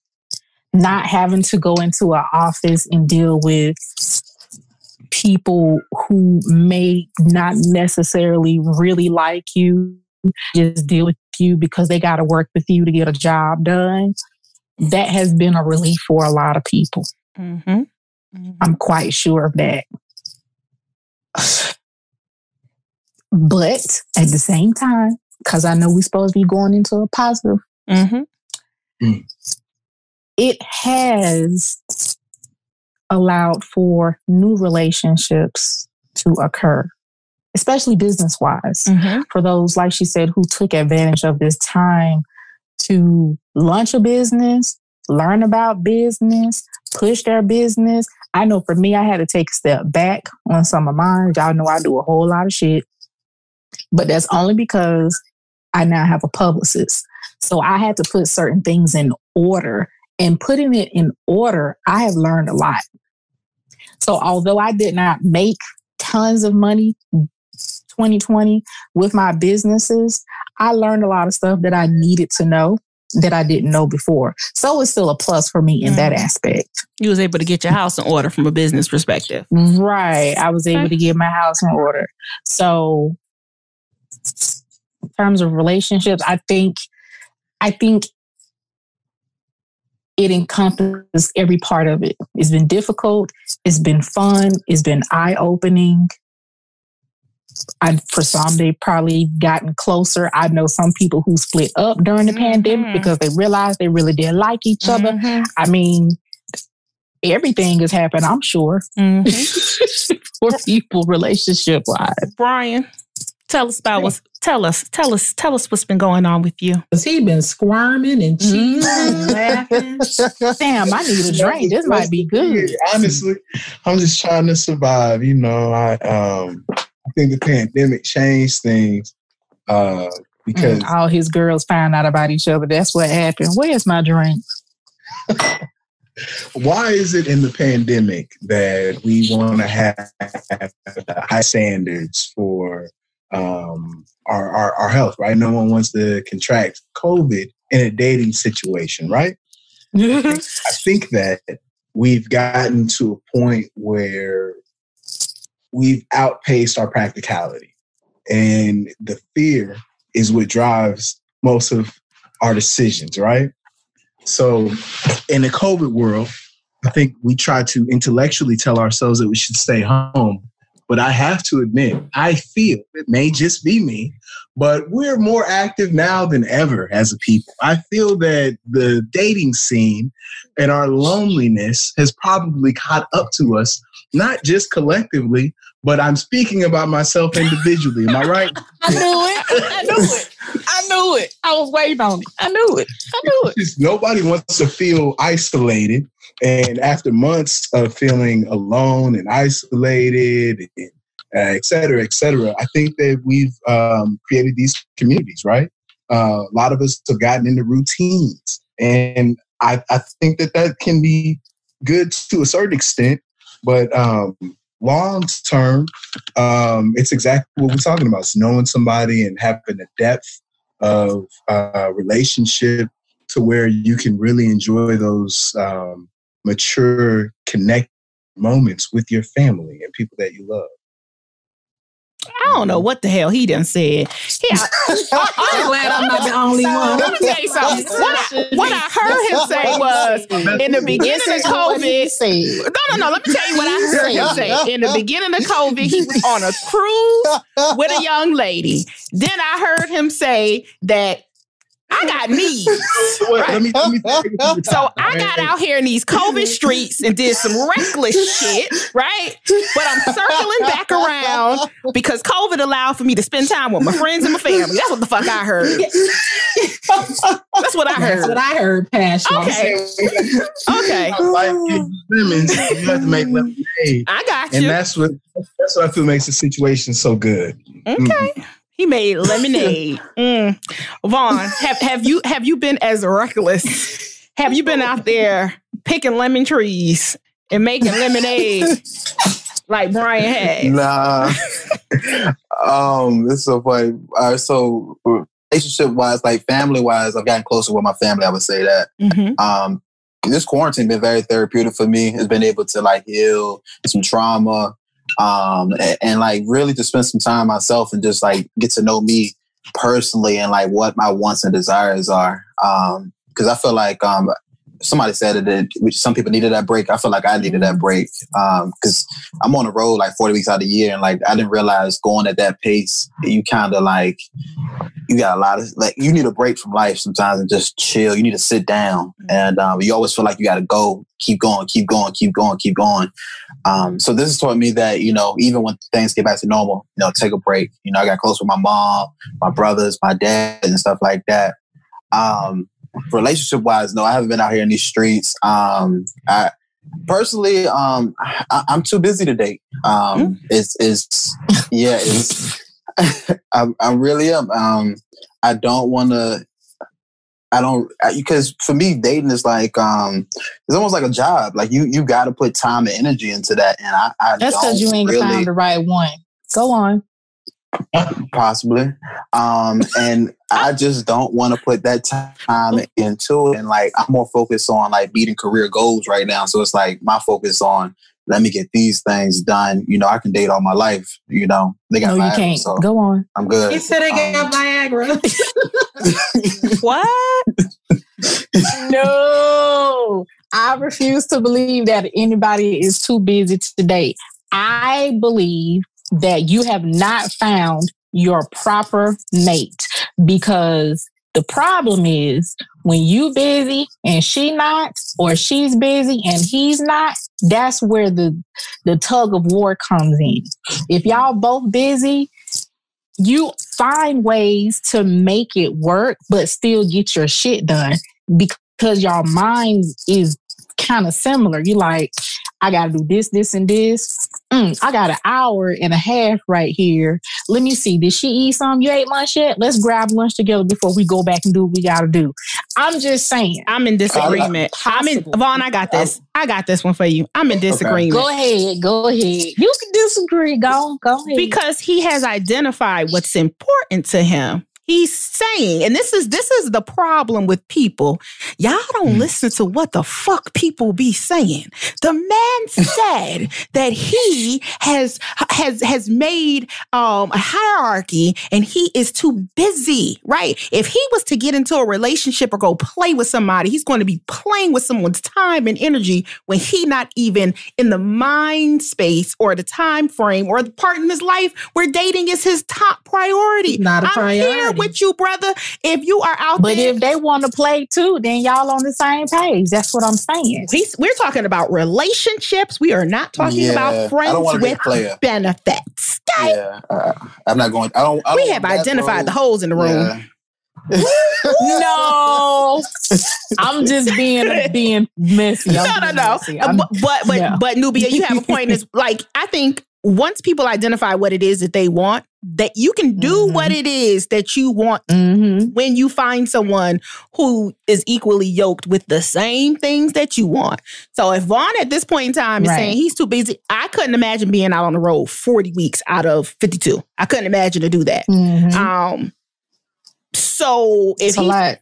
Not having to go into an office and deal with people who may not necessarily really like you, just deal with you because they got to work with you to get a job done. That has been a relief for a lot of people. Mm-hmm. Mm-hmm. I'm quite sure of that. But at the same time, because I know we're supposed to be going into a positive, it has allowed for new relationships to occur, especially business-wise. For those, like she said, who took advantage of this time to launch a business, learn about business, push their business. I know for me, I had to take a step back on some of mine. Y'all know I do a whole lot of shit. But that's only because I now have a publicist. So I had to put certain things in order. And putting it in order, I have learned a lot. So although I did not make tons of money 2020 with my businesses, I learned a lot of stuff that I needed to know that I didn't know before. So it's still a plus for me in that aspect. You was able to get your house in order from a business perspective. Right. I was able to get my house in order. So in terms of relationships, I think it encompasses every part of it. It's been difficult. It's been fun. It's been eye-opening. For some, they've probably gotten closer. I know some people who split up during the pandemic because they realized they really didn't like each other. I mean, everything has happened, I'm sure, for people relationship-wise. Brian, tell us about tell us what's been going on with you. Because he's been squirming and cheating and laughing. Damn, I need a drink. This might be good. Honestly, I'm just trying to survive. I think the pandemic changed things because all his girls found out about each other. That's what happened. Where's my drink? Why is it in the pandemic that we want to have high standards for our health, right? No one wants to contract COVID in a dating situation, right? I think that we've gotten to a point where we've outpaced our practicality. And the fear is what drives most of our decisions, right? So in the COVID world, I think we try to intellectually tell ourselves that we should stay home. But I have to admit, I feel, it may just be me, but we're more active now than ever as a people. I feel that the dating scene and our loneliness has probably caught up to us, not just collectively, but I'm speaking about myself individually. Am I right? I knew it. knew it. I was waiting on it. I knew it. Nobody wants to feel isolated. And after months of feeling alone and isolated, and, et cetera, I think that we've created these communities, right? A lot of us have gotten into routines. And I think that can be good to a certain extent. But long term, it's exactly what we're talking about. It's knowing somebody and having a depth of relationship to where you can really enjoy those mature, connect moments with your family and people that you love. I don't know what the hell he done said. I'm glad I'm not the only one. Let me tell you something. What I heard him say was, in the beginning of COVID, no, let me tell you what I heard him say. In the beginning of COVID, he was on a cruise with a young lady. Then I heard him say that I got needs. Right? Let me so I got out here in these COVID streets and did some reckless shit, right? But I'm circling back around because COVID allowed for me to spend time with my friends and my family. That's what the fuck I heard. That's what I heard. That's what I heard, Pasha. Okay. Like Simmons, you have to make lemonade. I got you. And that's what I feel makes the situation so good. Okay. He made lemonade. Vaughn, have you been as reckless? Have you been out there picking lemon trees and making lemonade like Brian had? Nah. It's so funny. So relationship wise, like family wise, I've gotten closer with my family. I would say that. Mm-hmm. This quarantine been very therapeutic for me. It's been able to like heal some trauma. And like really to spend some time myself and just like get to know me personally and like what my wants and desires are. Cause I feel like, somebody said that some people needed that break. I feel like I needed that break. Cause I'm on the road like 40 weeks out of the year. And like, I didn't realize going at that pace, you kind of like, you got a lot of like, you need a break from life sometimes and just chill. You need to sit down and, you always feel like you got to go, keep going. So this has taught me that, you know, even when things get back to normal, you know, take a break. You know, I got close with my mom, my brothers, my dad and stuff like that. Relationship wise, no, I haven't been out here in these streets. I personally, I'm too busy to date. I really am. I don't want to. Because for me, dating is like, it's almost like a job. Like you got to put time and energy into that. And I that's because you ain't really found the right one. Go on. Possibly. And I just don't want to put that time into it. And like, I'm more focused on like meeting career goals right now. So it's like my focus on, let me get these things done. You know, I can date all my life. You know, they got no, Viagra, you can't. so go on. I'm good. He said they got Viagra. What? No, I refuse to believe that anybody is too busy to date. I believe that you have not found your proper mate, because the problem is when you busy and she not, or she's busy and he's not, that's where the tug of war comes in. If y'all both busy, you find ways to make it work, but still get your shit done because your mind is kind of similar. You like, I got to do this, this, and this. I got an hour and a half right here. Let me see. Did she eat something? You ate lunch yet? Let's grab lunch together before we go back and do what we got to do. I'm just saying. I'm in disagreement. Vaughn, I got this. I got this one for you. I'm in disagreement. Okay. Go ahead. You can disagree. Go ahead. Because he has identified what's important to him. He's saying, and this is the problem with people. Y'all don't listen to what the fuck people be saying. The man said that he has made a hierarchy and he is too busy, right? If he was to get into a relationship or go play with somebody, he's going to be playing with someone's time and energy when he not even in the mind space or the time frame or the part in his life where dating is his top priority. Not a priority. with you, brother. If you are out But there. if they want to play too, then y'all on the same page. That's what I'm saying. We're talking about relationships. We are not talking about friends with benefits. Okay? Yeah, I'm not going. We have identified the holes in the room. Yeah. No, I'm just being messy. No. But Nubia, you have a point. Is like, I think once people identify what it is that they want, that you can do what it is that you want when you find someone who is equally yoked with the same things that you want. So if Vaughn at this point in time is saying he's too busy, I couldn't imagine being out on the road 40 weeks out of 52. I couldn't imagine to do that. So if so I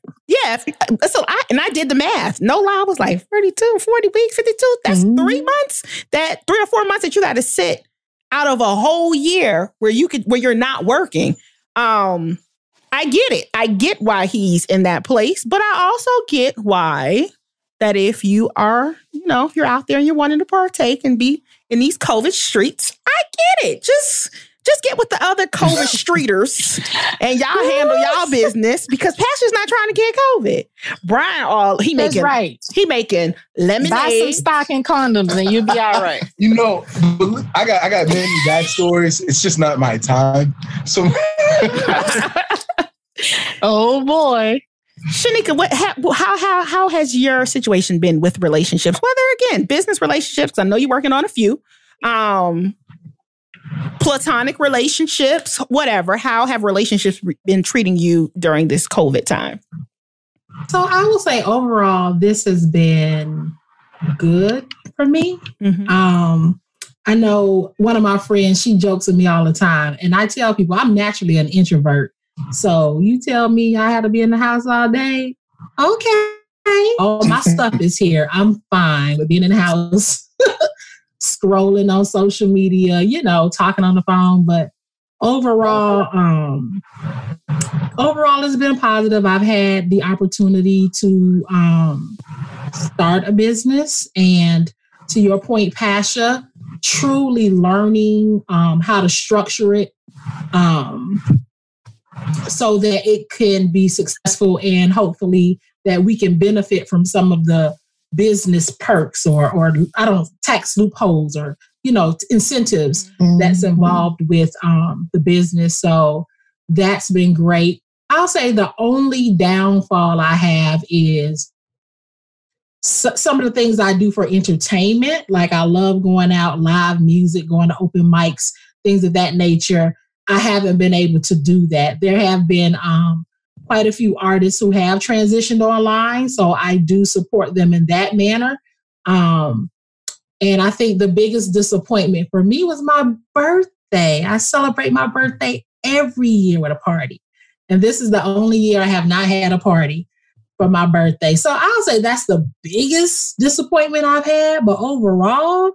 did the math. No lie, I was like 32, 40 weeks, 52. That's 3 months. That 3 or 4 months that you got to sit out of a whole year where you're not working. I get it. I get why he's in that place, but I also get why that if you are, if you're out there and you're wanting to partake and be in these COVID streets, I get it. Just get with the other COVID streeters and y'all handle y'all business because Pastor's not trying to get COVID. Brian, he making lemonade. Buy some stocking condoms and you'll be all right. I got many backstories. It's just not my time. So, oh boy, Sheneka, how has your situation been with relationships? Whether again business relationships, I know you're working on a few. Platonic relationships, whatever. How have relationships been treating you during this COVID time? So I will say overall, this has been good for me. I know one of my friends, she jokes with me all the time. And I tell people I'm naturally an introvert. So you tell me I had to be in the house all day. Okay. All my stuff is here. I'm fine with being in the house. Scrolling on social media, talking on the phone, but overall it's been positive. I've had the opportunity to start a business, and to your point, Pasha, truly learning how to structure it so that it can be successful, and hopefully that we can benefit from some of the business perks or I don't know, tax loopholes or, incentives that's involved with the business. So that's been great. I'll say the only downfall I have is some of the things I do for entertainment. Like I love going out, live music, going to open mics, things of that nature. I haven't been able to do that. There have been quite a few artists who have transitioned online. So I do support them in that manner. And I think the biggest disappointment for me was my birthday. I celebrate my birthday every year with a party. And this is the only year I have not had a party for my birthday. So I'll say that's the biggest disappointment I've had. But overall,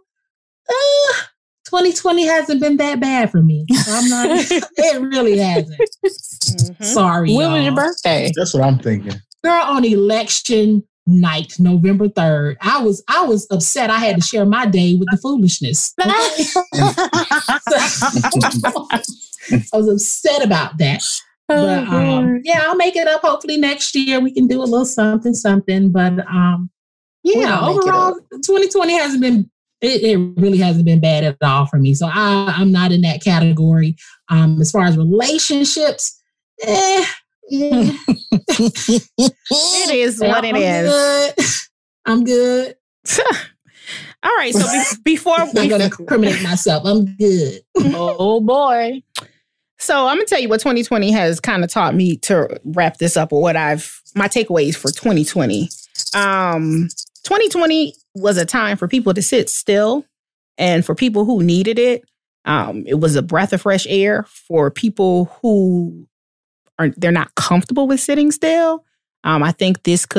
2020 hasn't been that bad for me. I'm not. It really hasn't. Sorry. When was your birthday? That's what I'm thinking. Girl, on election night, November 3rd, I was upset. I had to share my day with the foolishness. Okay? I was upset about that. But I'll make it up. Hopefully next year we can do a little something. But overall, 2020 hasn't been. It really hasn't been bad at all for me. So I'm not in that category. As far as relationships, it is what it is. I'm good. All right. So before I'm going to incriminate myself, I'm good. Oh boy. So I'm going to tell you what 2020 has kind of taught me to wrap this up, or what my takeaways for 2020. 2020 was a time for people to sit still, and for people who needed it. It was a breath of fresh air for people who they're not comfortable with sitting still. I think it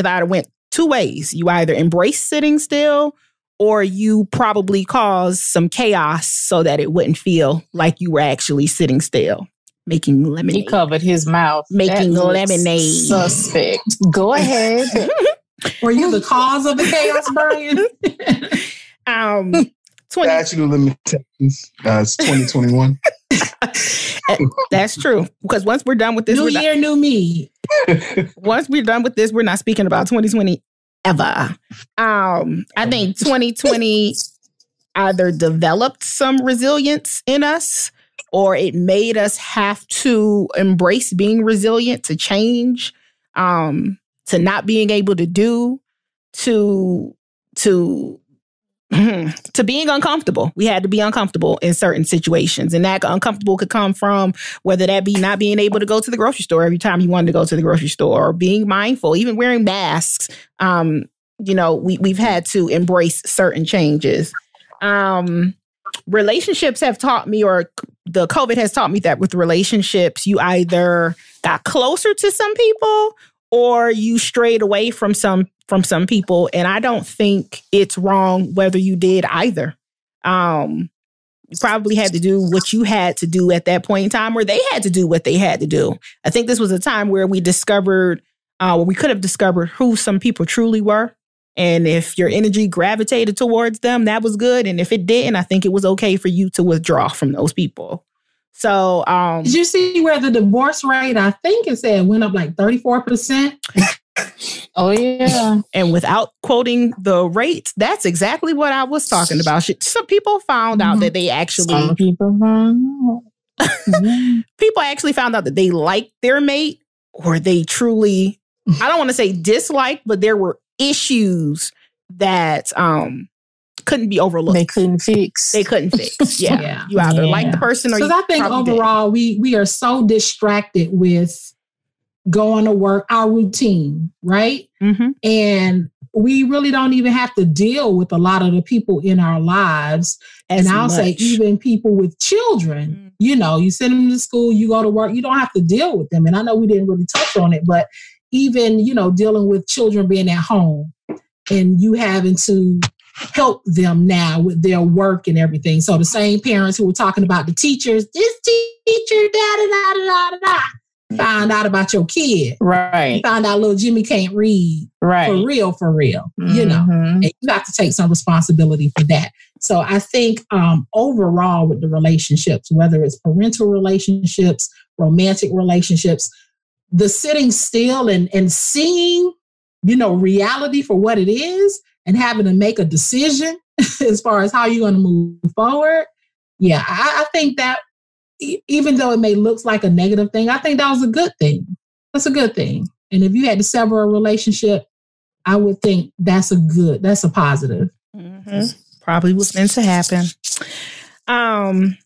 either went two ways. You either embrace sitting still, or you probably caused some chaos so that it wouldn't feel like you were actually sitting still. Making lemonade. He covered his mouth. Making lemonade. Suspect. Go ahead. Were you the cause of the chaos, Brian? statute of limitations. It's 2021. That's true. Because once we're done with this, new year, new me. Once we're done with this, we're not speaking about 2020 ever. I think 2020 either developed some resilience in us, or it made us have to embrace being resilient, to change, to not being able to do, to being uncomfortable. We had to be uncomfortable in certain situations. And that uncomfortable could come from whether that be not being able to go to the grocery store every time you wanted to go to the grocery store, or being mindful, even wearing masks. We've had to embrace certain changes. Relationships have taught me, or the COVID has taught me, that with relationships, you either got closer to some people or you strayed away from some people. And I don't think it's wrong whether you did either. You probably had to do what you had to do at that point in time, or they had to do what they had to do. I think this was a time where we discovered, we could have discovered who some people truly were. And if your energy gravitated towards them, that was good. And if it didn't, I think it was okay for you to withdraw from those people. So, did you see where the divorce rate, I think it said, went up like 34%? Oh, yeah. And without quoting the rates, that's exactly what I was talking about. Some people found out that they actually... Some people found out. People actually found out that they liked their mate, or they truly, I don't want to say disliked, but there were issues that couldn't be overlooked. They couldn't fix. Yeah. Yeah. You either like the person or you... Because I think overall, we are so distracted with going to work, our routine, right? Mm-hmm. And we really don't even have to deal with a lot of the people in our lives. And I'll say even people with children, you send them to school, you go to work, you don't have to deal with them. And I know we didn't really touch on it, but even, dealing with children being at home and you having to help them now with their work and everything. So the same parents who were talking about the teachers, this teacher, da-da-da-da-da-da, found out about your kid. Right. Found out little Jimmy can't read. Right. For real. And you have to take some responsibility for that. So I think overall with the relationships, whether it's parental relationships, romantic relationships, the sitting still and seeing, reality for what it is and having to make a decision as far as how you're going to move forward. Yeah, I think that even though it may look like a negative thing, I think that was a good thing. That's a good thing. And if you had to sever a relationship, I would think that's a positive. Mm-hmm. Probably was meant to happen.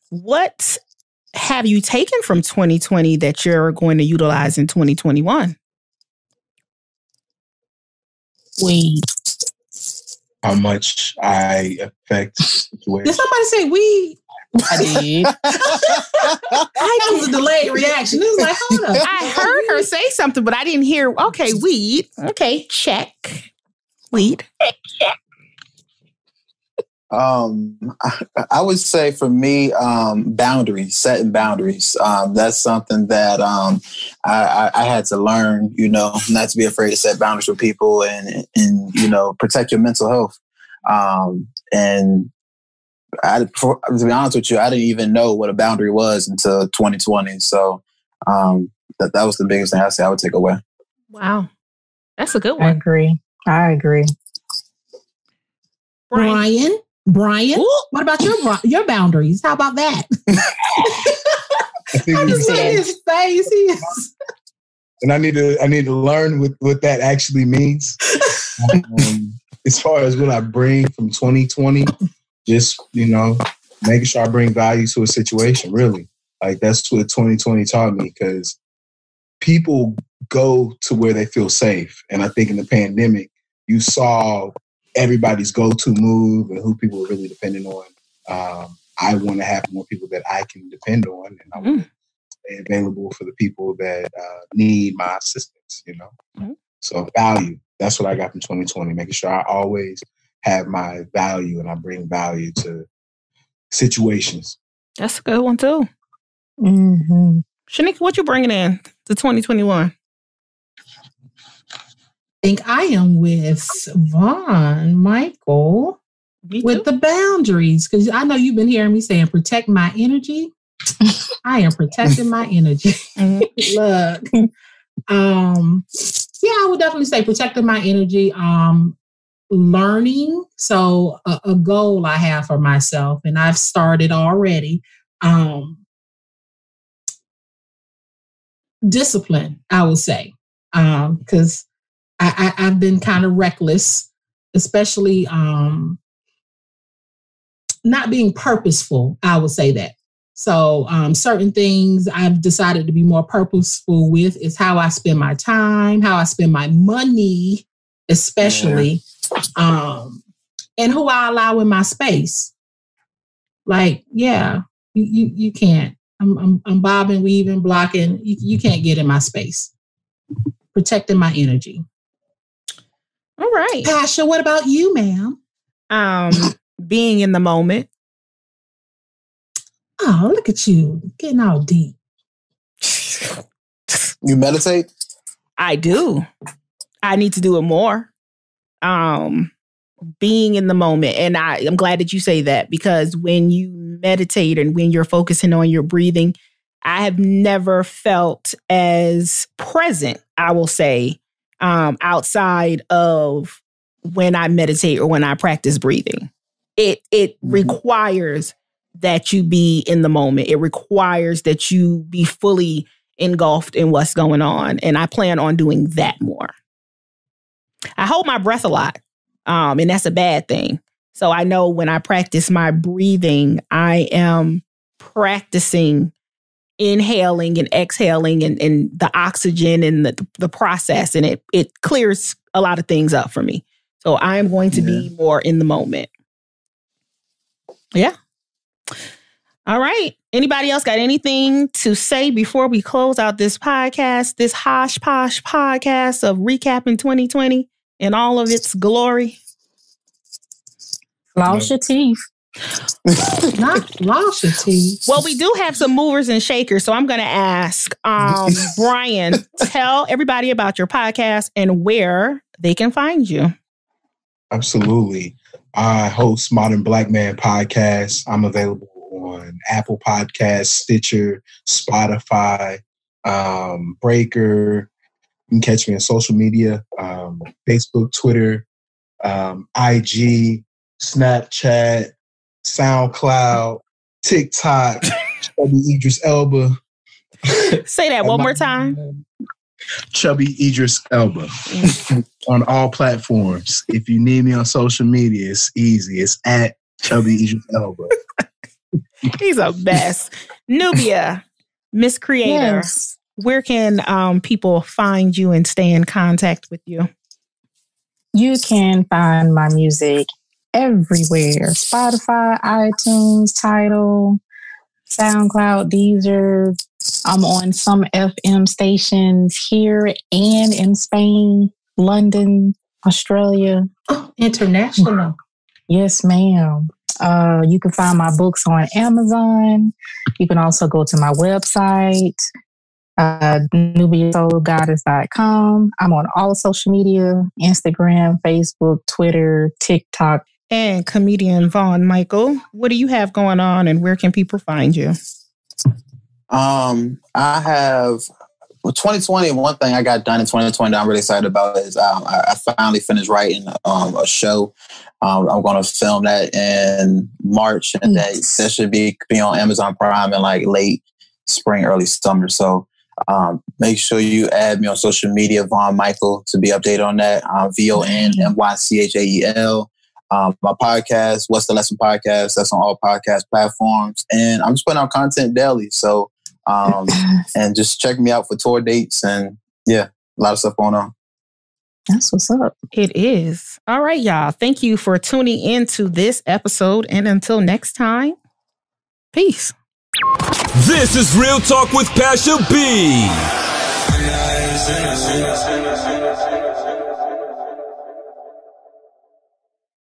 What have you taken from 2020 that you're going to utilize in 2021? Weed. How much I affect situations. Did somebody say weed? I did. That was a delayed reaction. It was like, hold up. I heard her say something, but I didn't hear, okay, weed. Okay, check. Weed. Check. I would say for me, boundaries, setting boundaries. That's something that I had to learn, not to be afraid to set boundaries with people and protect your mental health. And to be honest with you, I didn't even know what a boundary was until 2020. So that was the biggest thing I say I would take away. Wow. That's a good one. I agree. Brian, what about your boundaries? How about that? I'm just looking at his face. And I need to learn what that actually means. As far as what I bring from 2020, just making sure I bring value to a situation. Really, like that's what 2020 taught me, because people go to where they feel safe, and I think in the pandemic you saw everybody's go-to move and who people are really depending on. I want to have more people that I can depend on, and I want to stay available for the people that need my assistance, So value, that's what I got from 2020, making sure I always have my value and I bring value to situations. That's a good one too. Mm-hmm. Sheneka, what you bringing in to 2021? I think I am with Mychael. with the boundaries. Because I know you've been hearing me saying, protect my energy. I am protecting my energy. Look. Yeah, I would definitely say protecting my energy. Learning. So a goal I have for myself, and I've started already. Discipline, I would say, because I've been kind of reckless, especially not being purposeful. I would say that. So certain things I've decided to be more purposeful with is how I spend my time, how I spend my money, especially, and who I allow in my space. Like, yeah, you can't. I'm bobbing, weaving, blocking. You can't get in my space. Protecting my energy. All right. Pasha, what about you, ma'am? Being in the moment. Oh, look at you getting all deep. You meditate? I do. I need to do it more. Being in the moment. And I'm glad that you say that, because when you meditate and when you're focusing on your breathing, I have never felt as present, I will say, outside of when I meditate or when I practice breathing. It requires that you be in the moment. It requires that you be fully engulfed in what's going on. And I plan on doing that more. I hold my breath a lot. And that's a bad thing. So I know when I practice my breathing, I am practicing inhaling and exhaling and the oxygen and the process. And it clears a lot of things up for me. So I am going to be more in the moment. Yeah. All right. Anybody else got anything to say before we close out this podcast, this Hosh Posh podcast of recapping 2020 in all of its glory? Floss your teeth. Not floss your teeth. Well, we do have some movers and shakers. So I'm going to ask Brian, tell everybody about your podcast and where they can find you. Absolutely. I host Modern Black Man Podcast. I'm available on Apple Podcasts, Stitcher, Spotify, Breaker. You can catch me on social media, Facebook, Twitter, IG, Snapchat, SoundCloud, TikTok, Chubby Idris Elba. Say that one more time. Chubby Idris Elba on all platforms. If you need me on social media, it's easy. It's at Chubby Idris Elba. He's a mess. Nubia, Miss Creator, Yes. where can people find you and stay in contact with you? You can find my music everywhere. Spotify, iTunes, Tidal, SoundCloud, Deezer. I'm on some FM stations here and in Spain, London, Australia. Oh, international. Yes, ma'am. You can find my books on Amazon. You can also go to my website, NubiaSoulGoddess.com. I'm on all social media, Instagram, Facebook, Twitter, TikTok. And comedian Vaughn Mychael, what do you have going on and where can people find you? I have 2020. One thing I got done in 2020 that I'm really excited about is I finally finished writing a show. I'm going to film that in March, and that should be on Amazon Prime in like late spring, early summer. So make sure you add me on social media, Vaughn Mychael, to be updated on that. VONMYCHAEL. My podcast, What's the Lesson Podcast, that's on all podcast platforms. And I'm just putting out content daily. So, and just check me out for tour dates and a lot of stuff going on. That's what's up. It is. All right, y'all. Thank you for tuning into this episode. And until next time, peace. This is Real Talk with Pasha B.